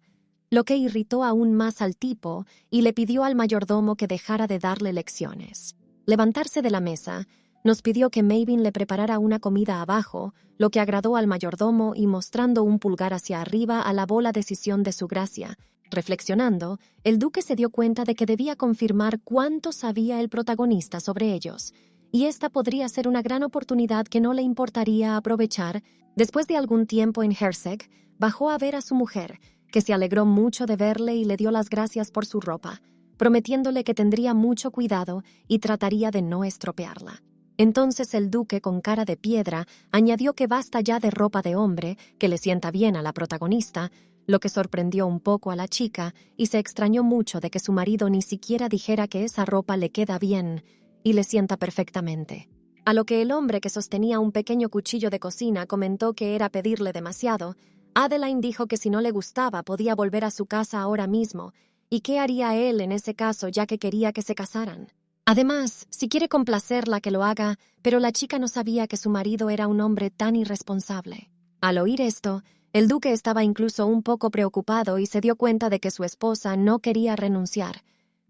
S1: lo que irritó aún más al tipo y le pidió al mayordomo que dejara de darle lecciones. Levantarse de la mesa, nos pidió que Maven le preparara una comida abajo, lo que agradó al mayordomo y mostrando un pulgar hacia arriba alabó la decisión de su gracia. Reflexionando, el duque se dio cuenta de que debía confirmar cuánto sabía el protagonista sobre ellos, y esta podría ser una gran oportunidad que no le importaría aprovechar. Después de algún tiempo en Hersek, bajó a ver a su mujer, que se alegró mucho de verle y le dio las gracias por su ropa, prometiéndole que tendría mucho cuidado y trataría de no estropearla. Entonces el duque, con cara de piedra, añadió que basta ya de ropa de hombre, que le sienta bien a la protagonista, lo que sorprendió un poco a la chica y se extrañó mucho de que su marido ni siquiera dijera que esa ropa le queda bien y le sienta perfectamente. A lo que el hombre que sostenía un pequeño cuchillo de cocina comentó que era pedirle demasiado. Adeline dijo que si no le gustaba podía volver a su casa ahora mismo, y qué haría él en ese caso ya que quería que se casaran. Además, si quiere complacerla que lo haga, pero la chica no sabía que su marido era un hombre tan irresponsable. Al oír esto, el duque estaba incluso un poco preocupado y se dio cuenta de que su esposa no quería renunciar.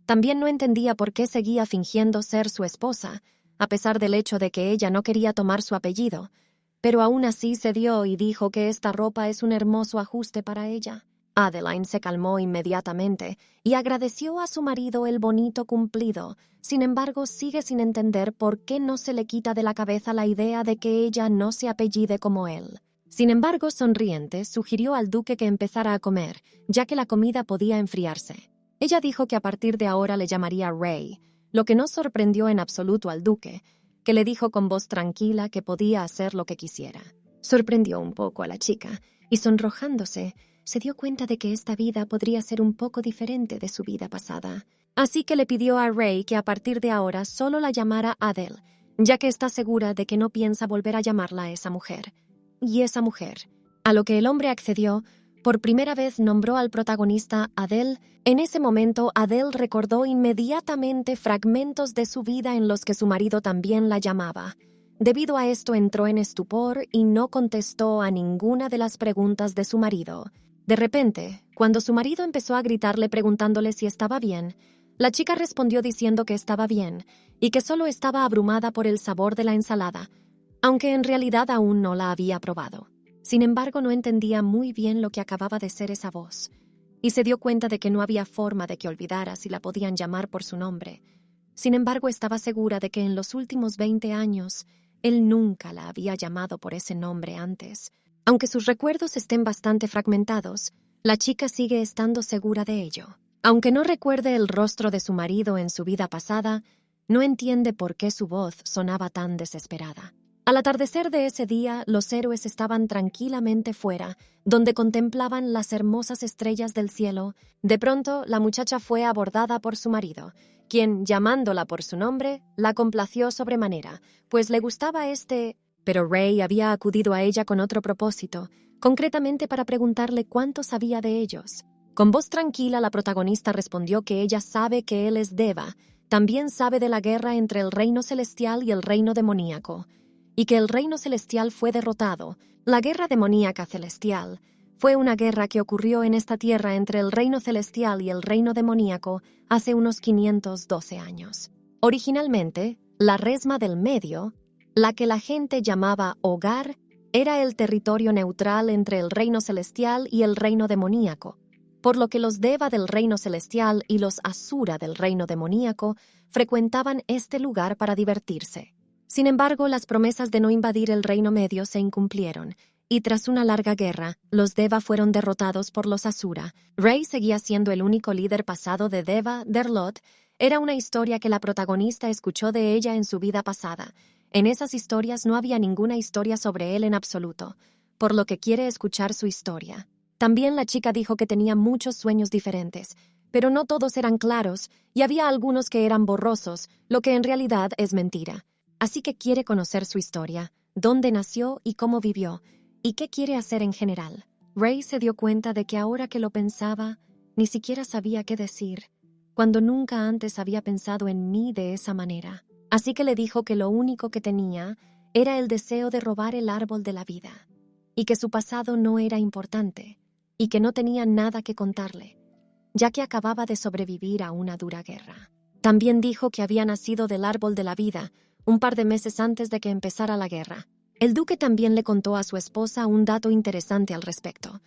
S1: También no entendía por qué seguía fingiendo ser su esposa, a pesar del hecho de que ella no quería tomar su apellido, pero aún así cedió y dijo que esta ropa es un hermoso ajuste para ella. Adeline se calmó inmediatamente y agradeció a su marido el bonito cumplido. Sin embargo, sigue sin entender por qué no se le quita de la cabeza la idea de que ella no se apellide como él. Sin embargo, sonriente, sugirió al duque que empezara a comer, ya que la comida podía enfriarse. Ella dijo que a partir de ahora le llamaría Ray, lo que no sorprendió en absoluto al duque, que le dijo con voz tranquila que podía hacer lo que quisiera. Sorprendió un poco a la chica, y sonrojándose, se dio cuenta de que esta vida podría ser un poco diferente de su vida pasada. Así que le pidió a Ray que a partir de ahora solo la llamara Adele, ya que está segura de que no piensa volver a llamarla a esa mujer. Y esa mujer, a lo que el hombre accedió, por primera vez nombró al protagonista Adele. En ese momento, Adele recordó inmediatamente fragmentos de su vida en los que su marido también la llamaba. Debido a esto entró en estupor y no contestó a ninguna de las preguntas de su marido. De repente, cuando su marido empezó a gritarle preguntándole si estaba bien, la chica respondió diciendo que estaba bien y que solo estaba abrumada por el sabor de la ensalada, aunque en realidad aún no la había probado. Sin embargo, no entendía muy bien lo que acababa de ser esa voz, y se dio cuenta de que no había forma de que olvidara si la podían llamar por su nombre. Sin embargo, estaba segura de que en los últimos 20 años, él nunca la había llamado por ese nombre antes. Aunque sus recuerdos estén bastante fragmentados, la chica sigue estando segura de ello. Aunque no recuerde el rostro de su marido en su vida pasada, no entiende por qué su voz sonaba tan desesperada. Al atardecer de ese día, los héroes estaban tranquilamente fuera, donde contemplaban las hermosas estrellas del cielo. De pronto, la muchacha fue abordada por su marido, quien, llamándola por su nombre, la complació sobremanera, pues le gustaba Pero Ray había acudido a ella con otro propósito, concretamente para preguntarle cuánto sabía de ellos. Con voz tranquila, la protagonista respondió que ella sabe que él es Deva, también sabe de la guerra entre el reino celestial y el reino demoníaco, y que el reino celestial fue derrotado. La guerra demoníaca celestial fue una guerra que ocurrió en esta tierra entre el reino celestial y el reino demoníaco hace unos 512 años. Originalmente, la resma del medio, la que la gente llamaba hogar, era el territorio neutral entre el reino celestial y el reino demoníaco, por lo que los Deva del reino celestial y los Asura del reino demoníaco frecuentaban este lugar para divertirse. Sin embargo, las promesas de no invadir el Reino Medio se incumplieron, y tras una larga guerra, los Deva fueron derrotados por los Asura. Rey seguía siendo el único líder pasado de Deva. Derlot era una historia que la protagonista escuchó de ella en su vida pasada. En esas historias no había ninguna historia sobre él en absoluto, por lo que quiere escuchar su historia. También la chica dijo que tenía muchos sueños diferentes, pero no todos eran claros y había algunos que eran borrosos, lo que en realidad es mentira. Así que quiere conocer su historia, dónde nació y cómo vivió, y qué quiere hacer en general. Rey se dio cuenta de que ahora que lo pensaba, ni siquiera sabía qué decir, cuando nunca antes había pensado en mí de esa manera. Así que le dijo que lo único que tenía era el deseo de robar el árbol de la vida, y que su pasado no era importante, y que no tenía nada que contarle, ya que acababa de sobrevivir a una dura guerra. También dijo que había nacido del árbol de la vida un par de meses antes de que empezara la guerra. El duque también le contó a su esposa un dato interesante al respecto.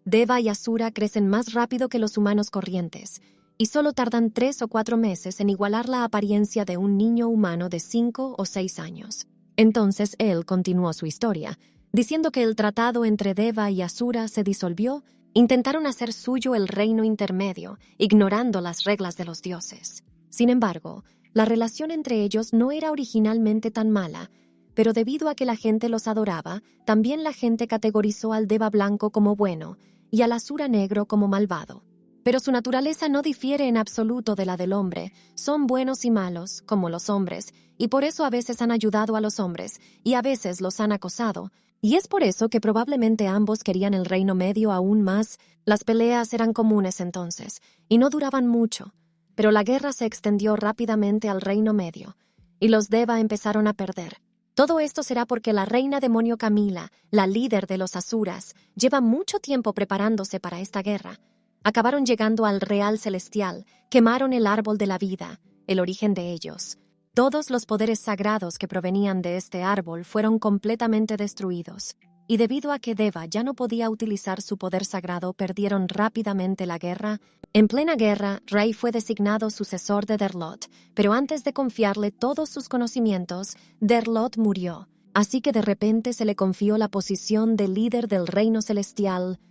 S1: Deva y Asura crecen más rápido que los humanos corrientes, y solo tardan 3 o 4 meses en igualar la apariencia de un niño humano de 5 o 6 años. Entonces él continuó su historia, diciendo que el tratado entre Deva y Asura se disolvió. Intentaron hacer suyo el reino intermedio, ignorando las reglas de los dioses. Sin embargo, la relación entre ellos no era originalmente tan mala, pero debido a que la gente los adoraba, también la gente categorizó al Deva blanco como bueno y al Asura negro como malvado. Pero su naturaleza no difiere en absoluto de la del hombre. Son buenos y malos, como los hombres, y por eso a veces han ayudado a los hombres, y a veces los han acosado. Y es por eso que probablemente ambos querían el Reino Medio aún más. Las peleas eran comunes entonces, y no duraban mucho. Pero la guerra se extendió rápidamente al Reino Medio, y los Deva empezaron a perder. Todo esto será porque la reina demonio Camila, la líder de los Asuras, lleva mucho tiempo preparándose para esta guerra. Acabaron llegando al Real Celestial, quemaron el árbol de la vida, el origen de ellos. Todos los poderes sagrados que provenían de este árbol fueron completamente destruidos, y debido a que Deva ya no podía utilizar su poder sagrado, perdieron rápidamente la guerra. En plena guerra, Rey fue designado sucesor de Derlot, pero antes de confiarle todos sus conocimientos, Derlot murió, así que de repente se le confió la posición de líder del reino celestial.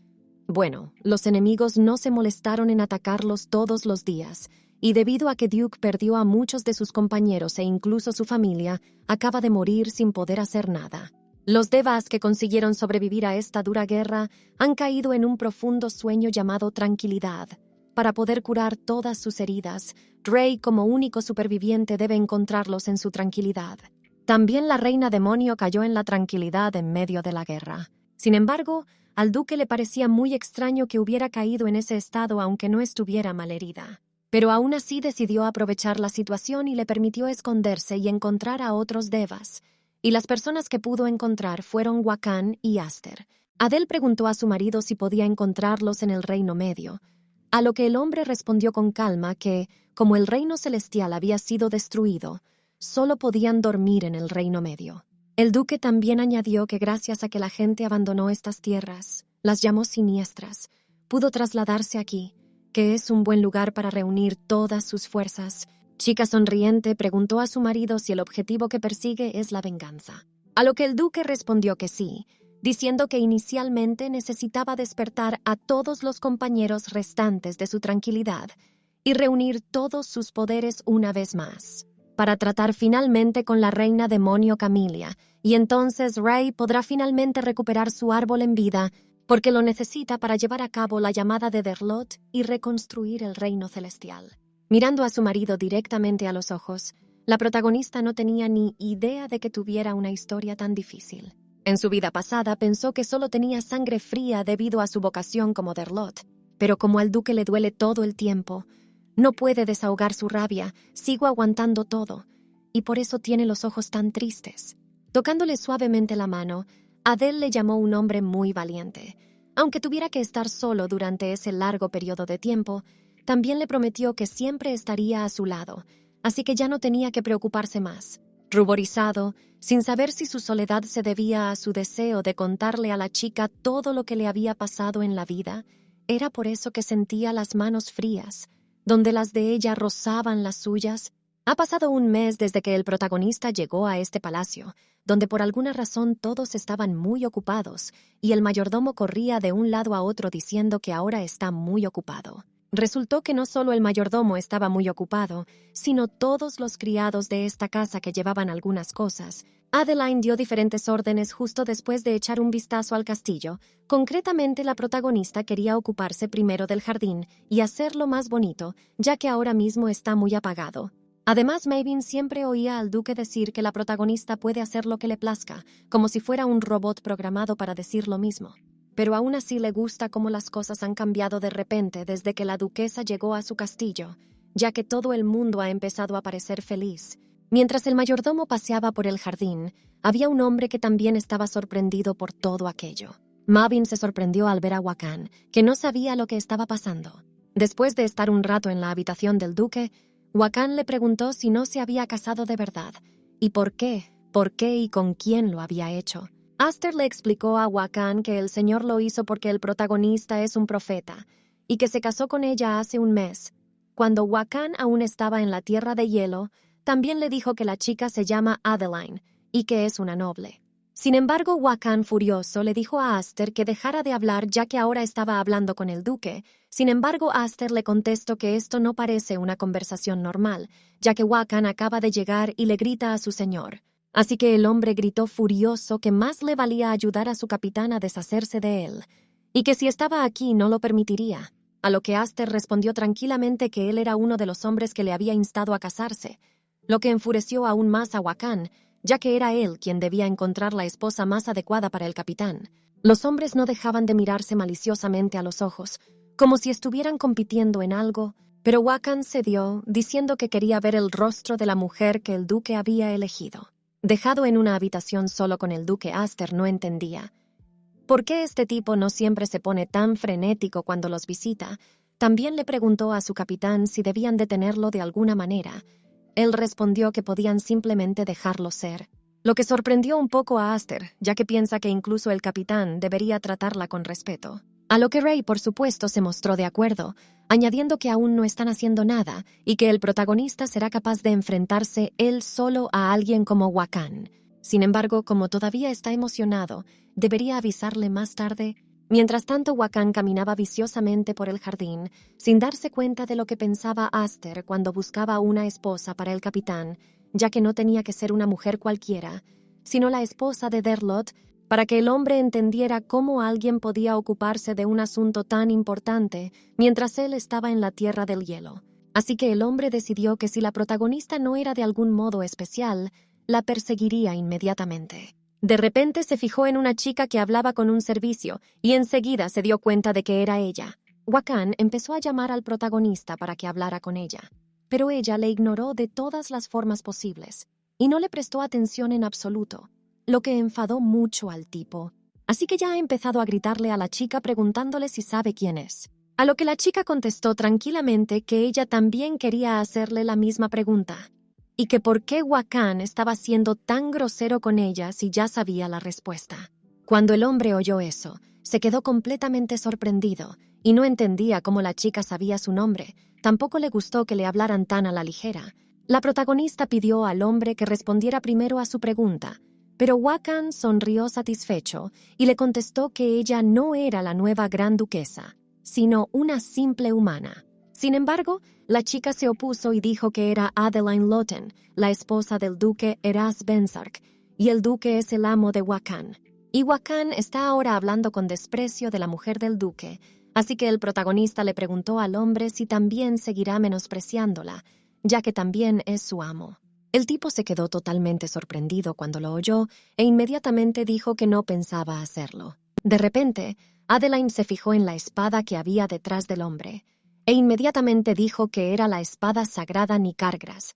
S1: Bueno, los enemigos no se molestaron en atacarlos todos los días, y debido a que Duke perdió a muchos de sus compañeros e incluso su familia, acaba de morir sin poder hacer nada. Los Devas que consiguieron sobrevivir a esta dura guerra han caído en un profundo sueño llamado tranquilidad. Para poder curar todas sus heridas, Rey, como único superviviente, debe encontrarlos en su tranquilidad. También la reina demonio cayó en la tranquilidad en medio de la guerra. Sin embargo, al duque le parecía muy extraño que hubiera caído en ese estado aunque no estuviera malherida. Pero aún así decidió aprovechar la situación y le permitió esconderse y encontrar a otros Devas. Y las personas que pudo encontrar fueron Wakan y Aster. Adel preguntó a su marido si podía encontrarlos en el Reino Medio, a lo que el hombre respondió con calma que, como el reino celestial había sido destruido, solo podían dormir en el Reino Medio. El duque también añadió que gracias a que la gente abandonó estas tierras, las llamó siniestras, pudo trasladarse aquí, que es un buen lugar para reunir todas sus fuerzas. Chica sonriente preguntó a su marido si el objetivo que persigue es la venganza, a lo que el duque respondió que sí, diciendo que inicialmente necesitaba despertar a todos los compañeros restantes de su tranquilidad y reunir todos sus poderes una vez más, para tratar finalmente con la reina demonio Camilia, y entonces Rey podrá finalmente recuperar su árbol en vida, porque lo necesita para llevar a cabo la llamada de Derlot y reconstruir el reino celestial. Mirando a su marido directamente a los ojos, la protagonista no tenía ni idea de que tuviera una historia tan difícil. En su vida pasada pensó que solo tenía sangre fría debido a su vocación como Derlot, pero como al duque le duele todo el tiempo, no puede desahogar su rabia, sigo aguantando todo, y por eso tiene los ojos tan tristes. Tocándole suavemente la mano, Adel le llamó un hombre muy valiente. Aunque tuviera que estar solo durante ese largo periodo de tiempo, también le prometió que siempre estaría a su lado, así que ya no tenía que preocuparse más. Ruborizado, sin saber si su soledad se debía a su deseo de contarle a la chica todo lo que le había pasado en la vida, era por eso que sentía las manos frías, donde las de ella rozaban las suyas. Ha pasado un mes desde que el protagonista llegó a este palacio, donde por alguna razón todos estaban muy ocupados, y el mayordomo corría de un lado a otro diciendo que ahora está muy ocupado. Resultó que no solo el mayordomo estaba muy ocupado, sino todos los criados de esta casa que llevaban algunas cosas. Adeline dio diferentes órdenes justo después de echar un vistazo al castillo. Concretamente, la protagonista quería ocuparse primero del jardín y hacerlo más bonito, ya que ahora mismo está muy apagado. Además, Maven siempre oía al duque decir que la protagonista puede hacer lo que le plazca, como si fuera un robot programado para decir lo mismo. Pero aún así le gusta cómo las cosas han cambiado de repente desde que la duquesa llegó a su castillo, ya que todo el mundo ha empezado a parecer feliz. Mientras el mayordomo paseaba por el jardín, había un hombre que también estaba sorprendido por todo aquello. Mavin se sorprendió al ver a Wakan, que no sabía lo que estaba pasando. Después de estar un rato en la habitación del duque, Wakan le preguntó si no se había casado de verdad, y por qué y con quién lo había hecho. Aster le explicó a Wakan que el señor lo hizo porque el protagonista es un profeta, y que se casó con ella hace un mes. Cuando Wakan aún estaba en la Tierra de Hielo, también le dijo que la chica se llama Adeline, y que es una noble. Sin embargo, Wakan, furioso, le dijo a Aster que dejara de hablar ya que ahora estaba hablando con el duque. Sin embargo, Aster le contestó que esto no parece una conversación normal, ya que Wakan acaba de llegar y le grita a su señor. Así que el hombre gritó furioso que más le valía ayudar a su capitán a deshacerse de él, y que si estaba aquí no lo permitiría. A lo que Aster respondió tranquilamente que él era uno de los hombres que le había instado a casarse, lo que enfureció aún más a Wakan, ya que era él quien debía encontrar la esposa más adecuada para el capitán. Los hombres no dejaban de mirarse maliciosamente a los ojos, como si estuvieran compitiendo en algo, pero Wakan cedió, diciendo que quería ver el rostro de la mujer que el duque había elegido. Dejado en una habitación solo con el duque, Aster no entendía. ¿Por qué este tipo no siempre se pone tan frenético cuando los visita? También le preguntó a su capitán si debían detenerlo de alguna manera. Él respondió que podían simplemente dejarlo ser, lo que sorprendió un poco a Aster, ya que piensa que incluso el capitán debería tratarla con respeto. A lo que Ray, por supuesto, se mostró de acuerdo, añadiendo que aún no están haciendo nada y que el protagonista será capaz de enfrentarse él solo a alguien como Wakan. Sin embargo, como todavía está emocionado, debería avisarle más tarde. Mientras tanto, Wakan caminaba viciosamente por el jardín, sin darse cuenta de lo que pensaba Aster cuando buscaba una esposa para el capitán, ya que no tenía que ser una mujer cualquiera, sino la esposa de Derlot, para que el hombre entendiera cómo alguien podía ocuparse de un asunto tan importante mientras él estaba en la Tierra del Hielo. Así que el hombre decidió que si la protagonista no era de algún modo especial, la perseguiría inmediatamente. De repente se fijó en una chica que hablaba con un servicio y enseguida se dio cuenta de que era ella. Wakan empezó a llamar al protagonista para que hablara con ella, pero ella le ignoró de todas las formas posibles y no le prestó atención en absoluto, lo que enfadó mucho al tipo. Así que ya ha empezado a gritarle a la chica preguntándole si sabe quién es. A lo que la chica contestó tranquilamente que ella también quería hacerle la misma pregunta, y que por qué Wakan estaba siendo tan grosero con ella si ya sabía la respuesta. Cuando el hombre oyó eso, se quedó completamente sorprendido y no entendía cómo la chica sabía su nombre. Tampoco le gustó que le hablaran tan a la ligera. La protagonista pidió al hombre que respondiera primero a su pregunta, pero Wakan sonrió satisfecho y le contestó que ella no era la nueva gran duquesa, sino una simple humana. Sin embargo, la chica se opuso y dijo que era Adeline Loten, la esposa del duque Eras Bensark, y el duque es el amo de Wakan. Y Wakan está ahora hablando con desprecio de la mujer del duque, así que el protagonista le preguntó al hombre si también seguirá menospreciándola, ya que también es su amo. El tipo se quedó totalmente sorprendido cuando lo oyó e inmediatamente dijo que no pensaba hacerlo. De repente, Adeline se fijó en la espada que había detrás del hombre, e inmediatamente dijo que era la espada sagrada Nicargras,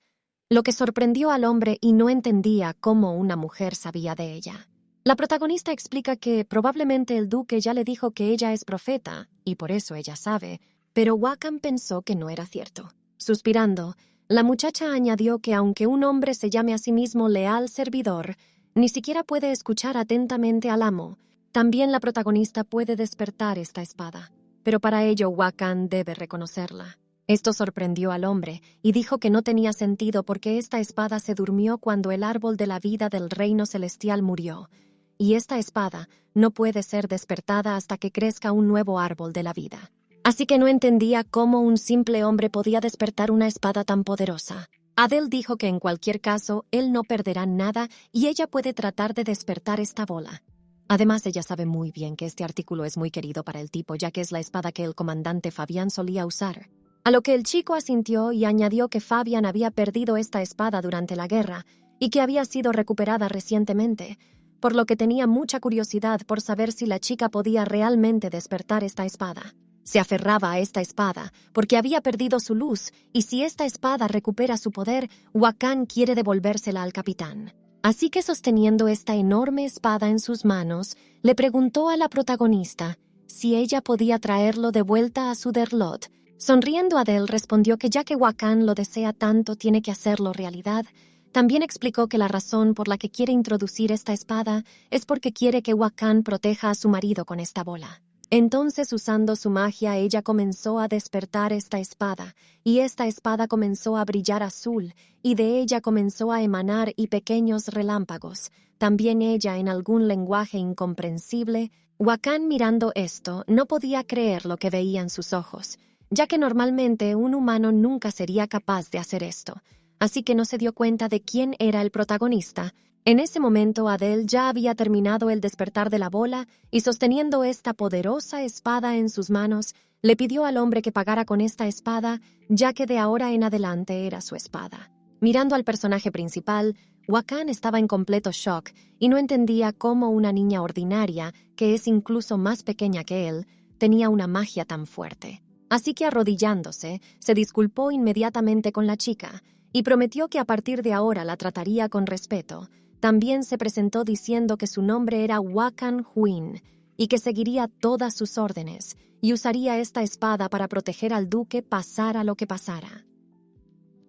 S1: lo que sorprendió al hombre y no entendía cómo una mujer sabía de ella. La protagonista explica que probablemente el duque ya le dijo que ella es profeta, y por eso ella sabe, pero Wakan pensó que no era cierto. Suspirando, la muchacha añadió que aunque un hombre se llame a sí mismo leal servidor, ni siquiera puede escuchar atentamente al amo. También la protagonista puede despertar esta espada, pero para ello Wakan debe reconocerla. Esto sorprendió al hombre y dijo que no tenía sentido porque esta espada se durmió cuando el árbol de la vida del reino celestial murió, y esta espada no puede ser despertada hasta que crezca un nuevo árbol de la vida. Así que no entendía cómo un simple hombre podía despertar una espada tan poderosa. Adele dijo que en cualquier caso él no perderá nada y ella puede tratar de despertar esta bola. Además, ella sabe muy bien que este artículo es muy querido para el tipo, ya que es la espada que el comandante Fabián solía usar. A lo que el chico asintió y añadió que Fabián había perdido esta espada durante la guerra y que había sido recuperada recientemente, por lo que tenía mucha curiosidad por saber si la chica podía realmente despertar esta espada. Se aferraba a esta espada porque había perdido su luz y si esta espada recupera su poder, Wakhan quiere devolvérsela al capitán. Así que sosteniendo esta enorme espada en sus manos, le preguntó a la protagonista si ella podía traerlo de vuelta a Sutherlot. Sonriendo, Adele respondió que ya que Wakhan lo desea tanto, tiene que hacerlo realidad. También explicó que la razón por la que quiere introducir esta espada es porque quiere que Wakhan proteja a su marido con esta bola. Entonces, usando su magia, ella comenzó a despertar esta espada, y esta espada comenzó a brillar azul, y de ella comenzó a emanar y pequeños relámpagos. También ella, en algún lenguaje incomprensible, Wakhan, mirando esto, no podía creer lo que veía en sus ojos, ya que normalmente un humano nunca sería capaz de hacer esto, así que no se dio cuenta de quién era el protagonista. En ese momento, Adele ya había terminado el despertar de la bola y sosteniendo esta poderosa espada en sus manos, le pidió al hombre que pagara con esta espada, ya que de ahora en adelante era su espada. Mirando al personaje principal, Wakhan estaba en completo shock y no entendía cómo una niña ordinaria, que es incluso más pequeña que él, tenía una magia tan fuerte. Así que arrodillándose, se disculpó inmediatamente con la chica y prometió que a partir de ahora la trataría con respeto. También se presentó diciendo que su nombre era Wakhan Huyn y que seguiría todas sus órdenes y usaría esta espada para proteger al duque pasara lo que pasara.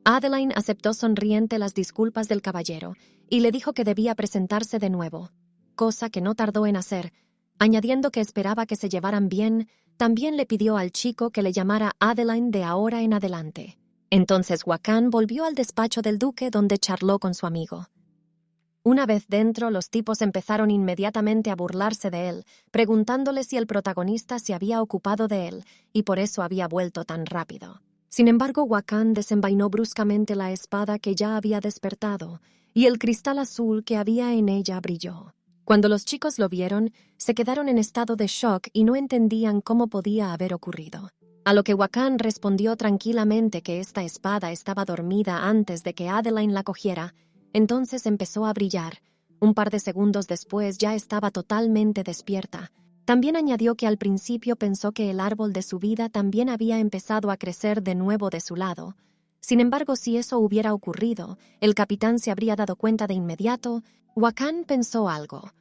S1: Adeline aceptó sonriente las disculpas del caballero y le dijo que debía presentarse de nuevo, cosa que no tardó en hacer. Añadiendo que esperaba que se llevaran bien, también le pidió al chico que le llamara Adeline de ahora en adelante. Entonces Wakhan volvió al despacho del duque donde charló con su amigo. Una vez dentro, los tipos empezaron inmediatamente a burlarse de él, preguntándole si el protagonista se había ocupado de él y por eso había vuelto tan rápido. Sin embargo, Wakhan desenvainó bruscamente la espada que ya había despertado y el cristal azul que había en ella brilló. Cuando los chicos lo vieron, se quedaron en estado de shock y no entendían cómo podía haber ocurrido. A lo que Wakhan respondió tranquilamente que esta espada estaba dormida antes de que Adeline la cogiera. Entonces empezó a brillar. Un par de segundos después ya estaba totalmente despierta. También añadió que al principio pensó que el árbol de su vida también había empezado a crecer de nuevo de su lado. Sin embargo, si eso hubiera ocurrido, el capitán se habría dado cuenta de inmediato. Wakhan pensó algo.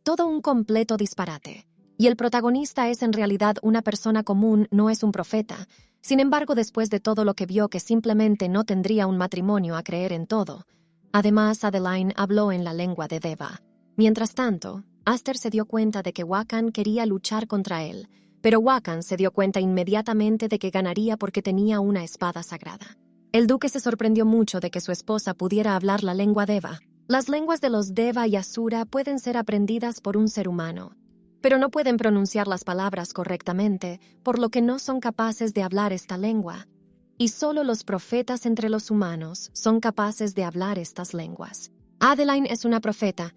S1: Todo un completo disparate. Y el protagonista es en realidad una persona común, no es un profeta. Sin embargo, después de todo lo que vio, que simplemente no tendría un matrimonio a creer en todo. Además, Adeline habló en la lengua de Deva. Mientras tanto, Aster se dio cuenta de que Wakhan quería luchar contra él, pero Wakhan se dio cuenta inmediatamente de que ganaría porque tenía una espada sagrada. El duque se sorprendió mucho de que su esposa pudiera hablar la lengua Deva. Las lenguas de los Deva y Asura pueden ser aprendidas por un ser humano, pero no pueden pronunciar las palabras correctamente, por lo que no son capaces de hablar esta lengua. Y solo los profetas entre los humanos son capaces de hablar estas lenguas. Adeline es una profeta,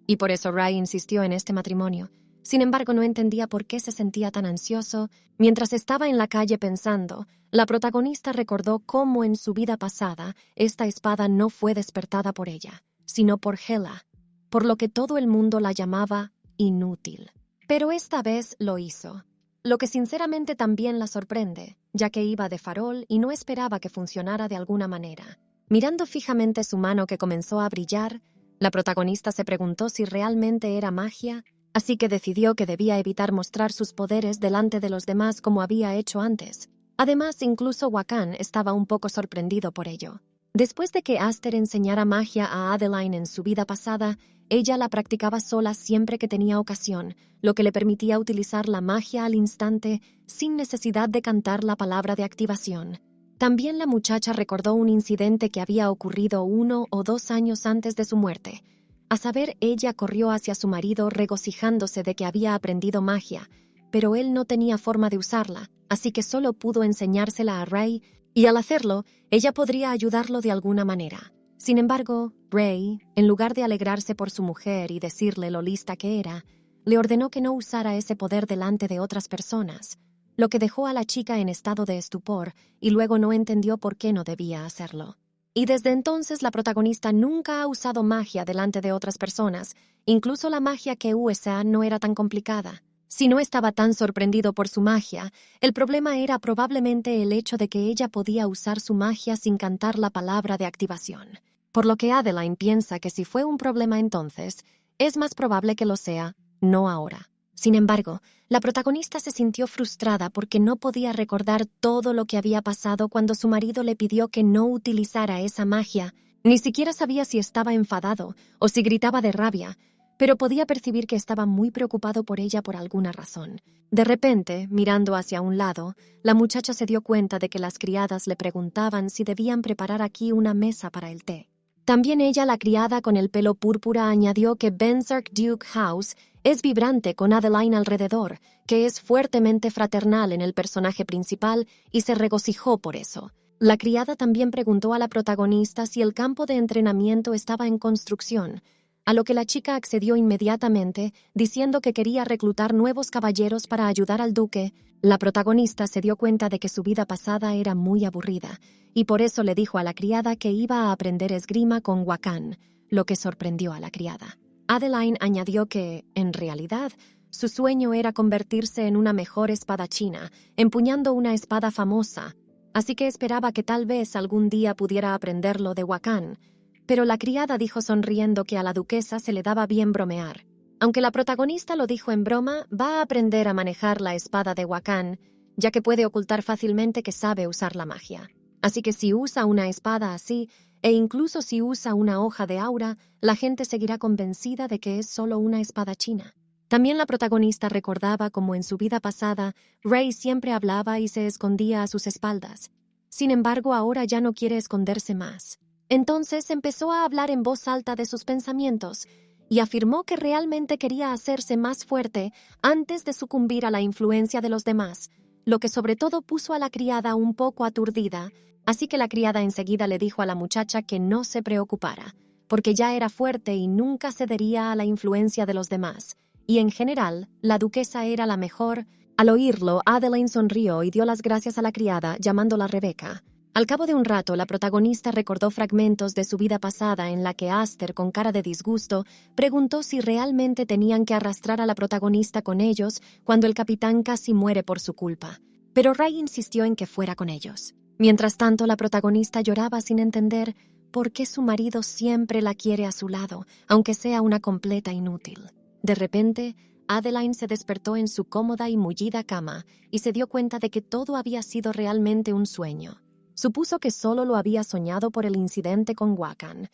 S1: y por eso Ray insistió en este matrimonio. Sin embargo, no entendía por qué se sentía tan ansioso. Mientras estaba en la calle pensando, la protagonista recordó cómo en su vida pasada esta espada no fue despertada por ella, sino por Hela, por lo que todo el mundo la llamaba inútil. Pero esta vez lo hizo, lo que sinceramente también la sorprende, ya que iba de farol y no esperaba que funcionara de alguna manera. Mirando fijamente su mano que comenzó a brillar, la protagonista se preguntó si realmente era magia, así que decidió que debía evitar mostrar sus poderes delante de los demás como había hecho antes. Además, incluso Wakhan estaba un poco sorprendido por ello. Después de que Aster enseñara magia a Adeline en su vida pasada, ella la practicaba sola siempre que tenía ocasión, lo que le permitía utilizar la magia al instante sin necesidad de cantar la palabra de activación. También la muchacha recordó un incidente que había ocurrido 1 o 2 años antes de su muerte. A saber, ella corrió hacia su marido regocijándose de que había aprendido magia, pero él no tenía forma de usarla, así que solo pudo enseñársela a Ray, y al hacerlo, ella podría ayudarlo de alguna manera. Sin embargo, Ray, en lugar de alegrarse por su mujer y decirle lo lista que era, le ordenó que no usara ese poder delante de otras personas, lo que dejó a la chica en estado de estupor y luego no entendió por qué no debía hacerlo. Y desde entonces la protagonista nunca ha usado magia delante de otras personas, incluso la magia que usa no era tan complicada. Si no estaba tan sorprendido por su magia, el problema era probablemente el hecho de que ella podía usar su magia sin cantar la palabra de activación. Por lo que Adeline piensa que si fue un problema entonces, es más probable que lo sea, no ahora. Sin embargo, la protagonista se sintió frustrada porque no podía recordar todo lo que había pasado cuando su marido le pidió que no utilizara esa magia. Ni siquiera sabía si estaba enfadado o si gritaba de rabia, pero podía percibir que estaba muy preocupado por ella por alguna razón. De repente, mirando hacia un lado, la muchacha se dio cuenta de que las criadas le preguntaban si debían preparar aquí una mesa para el té. También ella, la criada con el pelo púrpura, añadió que Benzark Duke House es vibrante con Adeline alrededor, que es fuertemente fraternal en el personaje principal y se regocijó por eso. La criada también preguntó a la protagonista si el campo de entrenamiento estaba en construcción, a lo que la chica accedió inmediatamente, diciendo que quería reclutar nuevos caballeros para ayudar al duque. La protagonista se dio cuenta de que su vida pasada era muy aburrida, y por eso le dijo a la criada que iba a aprender esgrima con Wakan, lo que sorprendió a la criada. Adeline añadió que, en realidad, su sueño era convertirse en una mejor espadachina, empuñando una espada famosa, así que esperaba que tal vez algún día pudiera aprenderlo de Wakan. Pero la criada dijo sonriendo que a la duquesa se le daba bien bromear. Aunque la protagonista lo dijo en broma, va a aprender a manejar la espada de Wakan, ya que puede ocultar fácilmente que sabe usar la magia. Así que si usa una espada así, e incluso si usa una hoja de aura, la gente seguirá convencida de que es solo una espada china. También la protagonista recordaba cómo en su vida pasada, Ray siempre hablaba y se escondía a sus espaldas. Sin embargo, ahora ya no quiere esconderse más. Entonces empezó a hablar en voz alta de sus pensamientos y afirmó que realmente quería hacerse más fuerte antes de sucumbir a la influencia de los demás, lo que sobre todo puso a la criada un poco aturdida, así que la criada enseguida le dijo a la muchacha que no se preocupara, porque ya era fuerte y nunca cedería a la influencia de los demás, y en general, la duquesa era la mejor. Al oírlo, Adeline sonrió y dio las gracias a la criada, llamándola Rebeca. Al cabo de un rato, la protagonista recordó fragmentos de su vida pasada en la que Aster, con cara de disgusto, preguntó si realmente tenían que arrastrar a la protagonista con ellos cuando el capitán casi muere por su culpa. Pero Ray insistió en que fuera con ellos. Mientras tanto, la protagonista lloraba sin entender por qué su marido siempre la quiere a su lado, aunque sea una completa inútil. De repente, Adeline se despertó en su cómoda y mullida cama y se dio cuenta de que todo había sido realmente un sueño. Supuso que solo lo había soñado por el incidente con Wakan,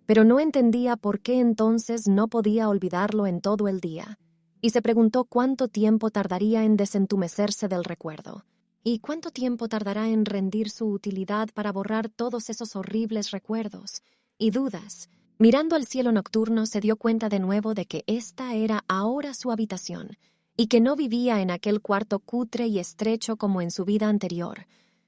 S1: pero no entendía por qué entonces no podía olvidarlo en todo el día, y se preguntó cuánto tiempo tardaría en desentumecerse del recuerdo, y cuánto tiempo tardará en rendir su utilidad para borrar todos esos horribles recuerdos y dudas. Mirando al cielo nocturno, se dio cuenta de nuevo de que esta era ahora su habitación, y que no vivía en aquel cuarto cutre y estrecho como en su vida anterior,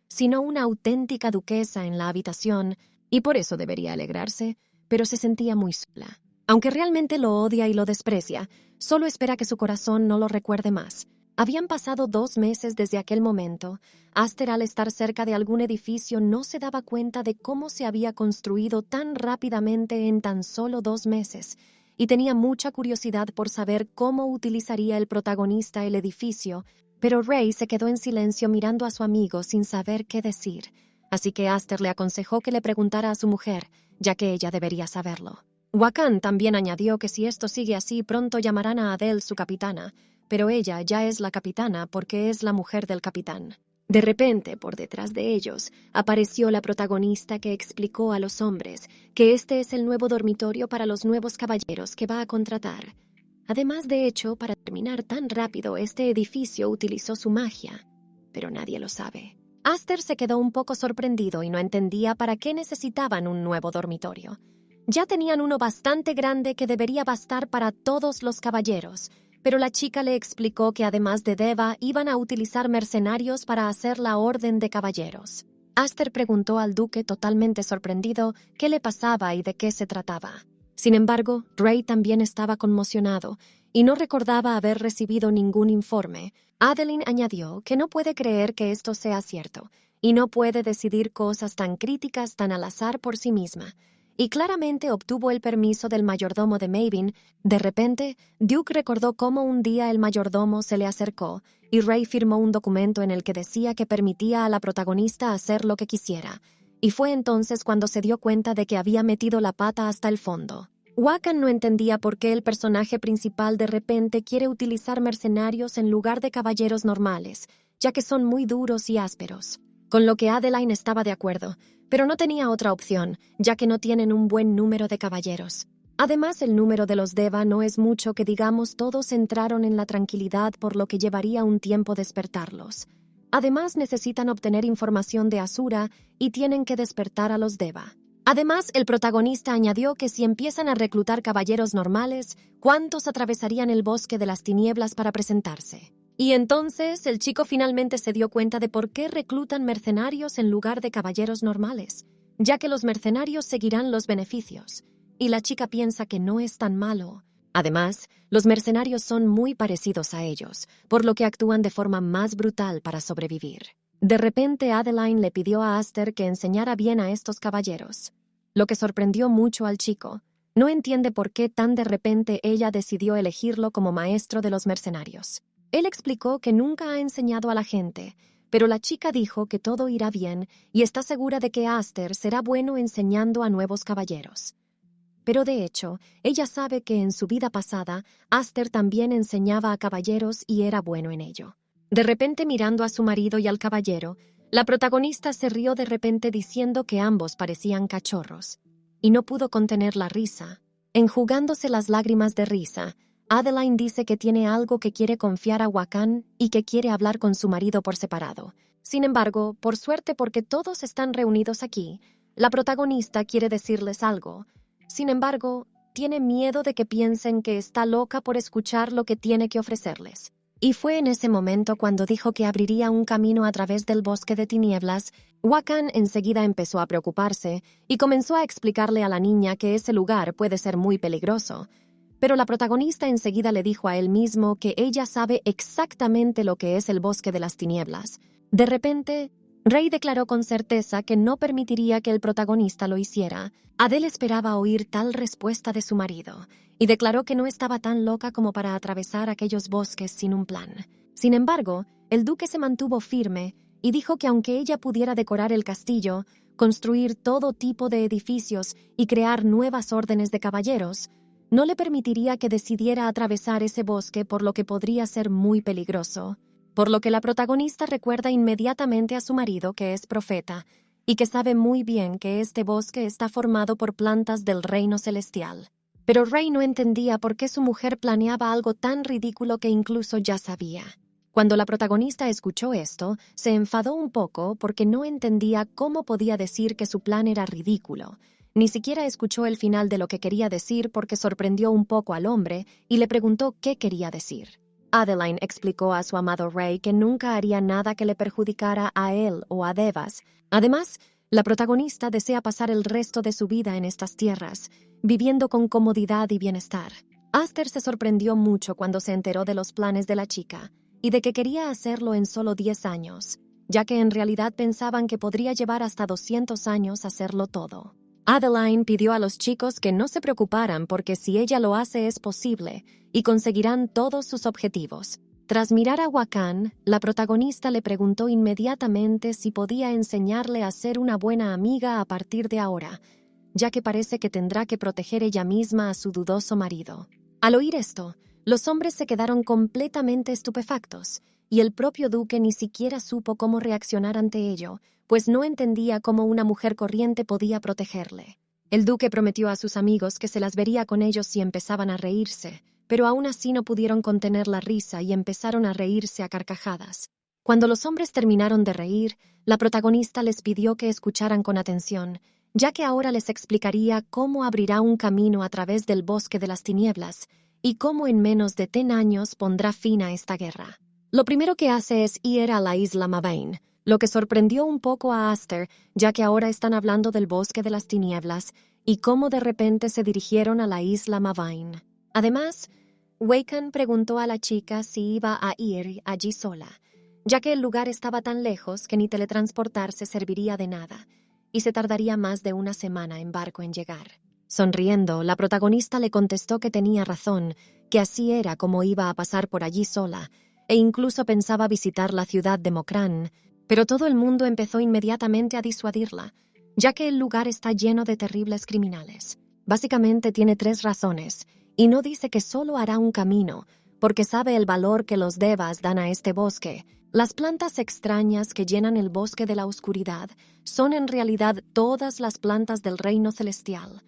S1: sino una auténtica duquesa en la habitación, y por eso debería alegrarse, pero se sentía muy sola. Aunque realmente lo odia y lo desprecia, solo espera que su corazón no lo recuerde más. Habían pasado 2 meses desde aquel momento. Aster, al estar cerca de algún edificio, no se daba cuenta de cómo se había construido tan rápidamente en tan solo 2 meses, y tenía mucha curiosidad por saber cómo utilizaría el protagonista el edificio. Pero Ray se quedó en silencio mirando a su amigo sin saber qué decir, así que Aster le aconsejó que le preguntara a su mujer, ya que ella debería saberlo. Wakan también añadió que si esto sigue así pronto llamarán a Adele su capitana, pero ella ya es la capitana porque es la mujer del capitán. De repente, por detrás de ellos, apareció la protagonista que explicó a los hombres que este es el nuevo dormitorio para los nuevos caballeros que va a contratar. Además, de hecho, para terminar tan rápido, este edificio utilizó su magia, pero nadie lo sabe. Aster se quedó un poco sorprendido y no entendía para qué necesitaban un nuevo dormitorio. Ya tenían uno bastante grande que debería bastar para todos los caballeros, pero la chica le explicó que además de Deva iban a utilizar mercenarios para hacer la orden de caballeros. Aster preguntó al duque totalmente sorprendido qué le pasaba y de qué se trataba. Sin embargo, Ray también estaba conmocionado y no recordaba haber recibido ningún informe. Adeline añadió que no puede creer que esto sea cierto y no puede decidir cosas tan críticas tan al azar por sí misma. Y claramente obtuvo el permiso del mayordomo de Maven. De repente, Duke recordó cómo un día el mayordomo se le acercó y Ray firmó un documento en el que decía que permitía a la protagonista hacer lo que quisiera. Y fue entonces cuando se dio cuenta de que había metido la pata hasta el fondo. Wiccan no entendía por qué el personaje principal de repente quiere utilizar mercenarios en lugar de caballeros normales, ya que son muy duros y ásperos. Con lo que Adeline estaba de acuerdo, pero no tenía otra opción, ya que no tienen un buen número de caballeros. Además, el número de los Deva no es mucho que digamos, todos entraron en la tranquilidad por lo que llevaría un tiempo despertarlos. Además, necesitan obtener información de Asura y tienen que despertar a los Deva. Además, el protagonista añadió que si empiezan a reclutar caballeros normales, ¿cuántos atravesarían el bosque de las tinieblas para presentarse? Y entonces el chico finalmente se dio cuenta de por qué reclutan mercenarios en lugar de caballeros normales, ya que los mercenarios seguirán los beneficios, y la chica piensa que no es tan malo. Además, los mercenarios son muy parecidos a ellos, por lo que actúan de forma más brutal para sobrevivir. De repente, Adeline le pidió a Aster que enseñara bien a estos caballeros, lo que sorprendió mucho al chico. No entiende por qué tan de repente ella decidió elegirlo como maestro de los mercenarios. Él explicó que nunca ha enseñado a la gente, pero la chica dijo que todo irá bien y está segura de que Aster será bueno enseñando a nuevos caballeros. Pero de hecho, ella sabe que en su vida pasada, Aster también enseñaba a caballeros y era bueno en ello. De repente, mirando a su marido y al caballero, la protagonista se rió de repente diciendo que ambos parecían cachorros, y no pudo contener la risa. Enjugándose las lágrimas de risa, Adeline dice que tiene algo que quiere confiar a Wiccan y que quiere hablar con su marido por separado. Sin embargo, por suerte porque todos están reunidos aquí, la protagonista quiere decirles algo. Sin embargo, tiene miedo de que piensen que está loca por escuchar lo que tiene que ofrecerles. Y fue en ese momento cuando dijo que abriría un camino a través del bosque de tinieblas. Wiccan enseguida empezó a preocuparse y comenzó a explicarle a la niña que ese lugar puede ser muy peligroso. Pero la protagonista enseguida le dijo a él mismo que ella sabe exactamente lo que es el bosque de las tinieblas. De repente, Ray declaró con certeza que no permitiría que el protagonista lo hiciera. Adele esperaba oír tal respuesta de su marido y declaró que no estaba tan loca como para atravesar aquellos bosques sin un plan. Sin embargo, el duque se mantuvo firme y dijo que aunque ella pudiera decorar el castillo, construir todo tipo de edificios y crear nuevas órdenes de caballeros, no le permitiría que decidiera atravesar ese bosque, por lo que podría ser muy peligroso. Por lo que la protagonista recuerda inmediatamente a su marido, que es profeta, y que sabe muy bien que este bosque está formado por plantas del reino celestial. Pero Ray no entendía por qué su mujer planeaba algo tan ridículo que incluso ya sabía. Cuando la protagonista escuchó esto, se enfadó un poco porque no entendía cómo podía decir que su plan era ridículo. Ni siquiera escuchó el final de lo que quería decir porque sorprendió un poco al hombre y le preguntó qué quería decir. Adeline explicó a su amado Ray que nunca haría nada que le perjudicara a él o a Devas. Además, la protagonista desea pasar el resto de su vida en estas tierras, viviendo con comodidad y bienestar. Aster se sorprendió mucho cuando se enteró de los planes de la chica y de que quería hacerlo en solo 10 años, ya que en realidad pensaban que podría llevar hasta 200 años hacerlo todo. Adeline pidió a los chicos que no se preocuparan porque si ella lo hace es posible y conseguirán todos sus objetivos. Tras mirar a Wiccan, la protagonista le preguntó inmediatamente si podía enseñarle a ser una buena amiga a partir de ahora, ya que parece que tendrá que proteger ella misma a su dudoso marido. Al oír esto, los hombres se quedaron completamente estupefactos y el propio duque ni siquiera supo cómo reaccionar ante ello, pues no entendía cómo una mujer corriente podía protegerle. El duque prometió a sus amigos que se las vería con ellos si empezaban a reírse, pero aún así no pudieron contener la risa y empezaron a reírse a carcajadas. Cuando los hombres terminaron de reír, la protagonista les pidió que escucharan con atención, ya que ahora les explicaría cómo abrirá un camino a través del bosque de las tinieblas y cómo en menos de 10 años pondrá fin a esta guerra. Lo primero que hace es ir a la isla Mavain, lo que sorprendió un poco a Aster, ya que ahora están hablando del bosque de las tinieblas y cómo de repente se dirigieron a la isla Mavain. Además, Wakan preguntó a la chica si iba a ir allí sola, ya que el lugar estaba tan lejos que ni teletransportarse serviría de nada, y se tardaría más de 1 semana en barco en llegar. Sonriendo, la protagonista le contestó que tenía razón, que así era como iba a pasar por allí sola, e incluso pensaba visitar la ciudad de Mokran, pero todo el mundo empezó inmediatamente a disuadirla, ya que el lugar está lleno de terribles criminales. Básicamente tiene 3 razones, y no dice que solo hará un camino, porque sabe el valor que los devas dan a este bosque. Las plantas extrañas que llenan el bosque de la oscuridad son en realidad todas las plantas del reino celestial.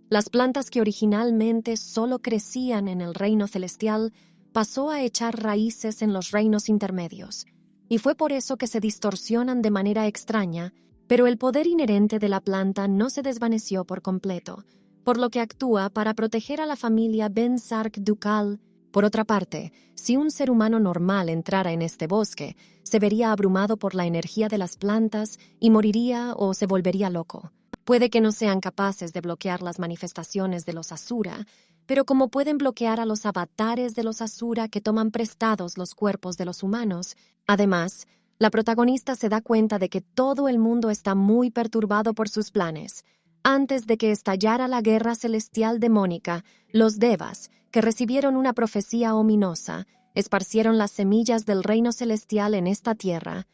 S1: Las plantas que originalmente solo crecían en el reino celestial pasó a echar raíces en los reinos intermedios, y fue por eso que se distorsionan de manera extraña, pero el poder inherente de la planta no se desvaneció por completo, por lo que actúa para proteger a la familia Ben Sark ducal. Por otra parte, si un ser humano normal entrara en este bosque, se vería abrumado por la energía de las plantas y moriría o se volvería loco. Puede que no sean capaces de bloquear las manifestaciones de los Asura, pero como pueden bloquear a los avatares de los Asura que toman prestados los cuerpos de los humanos. Además, la protagonista se da cuenta de que todo el mundo está muy perturbado por sus planes. Antes de que estallara la guerra celestial demónica, los devas, que recibieron una profecía ominosa, esparcieron las semillas del reino celestial en esta tierra,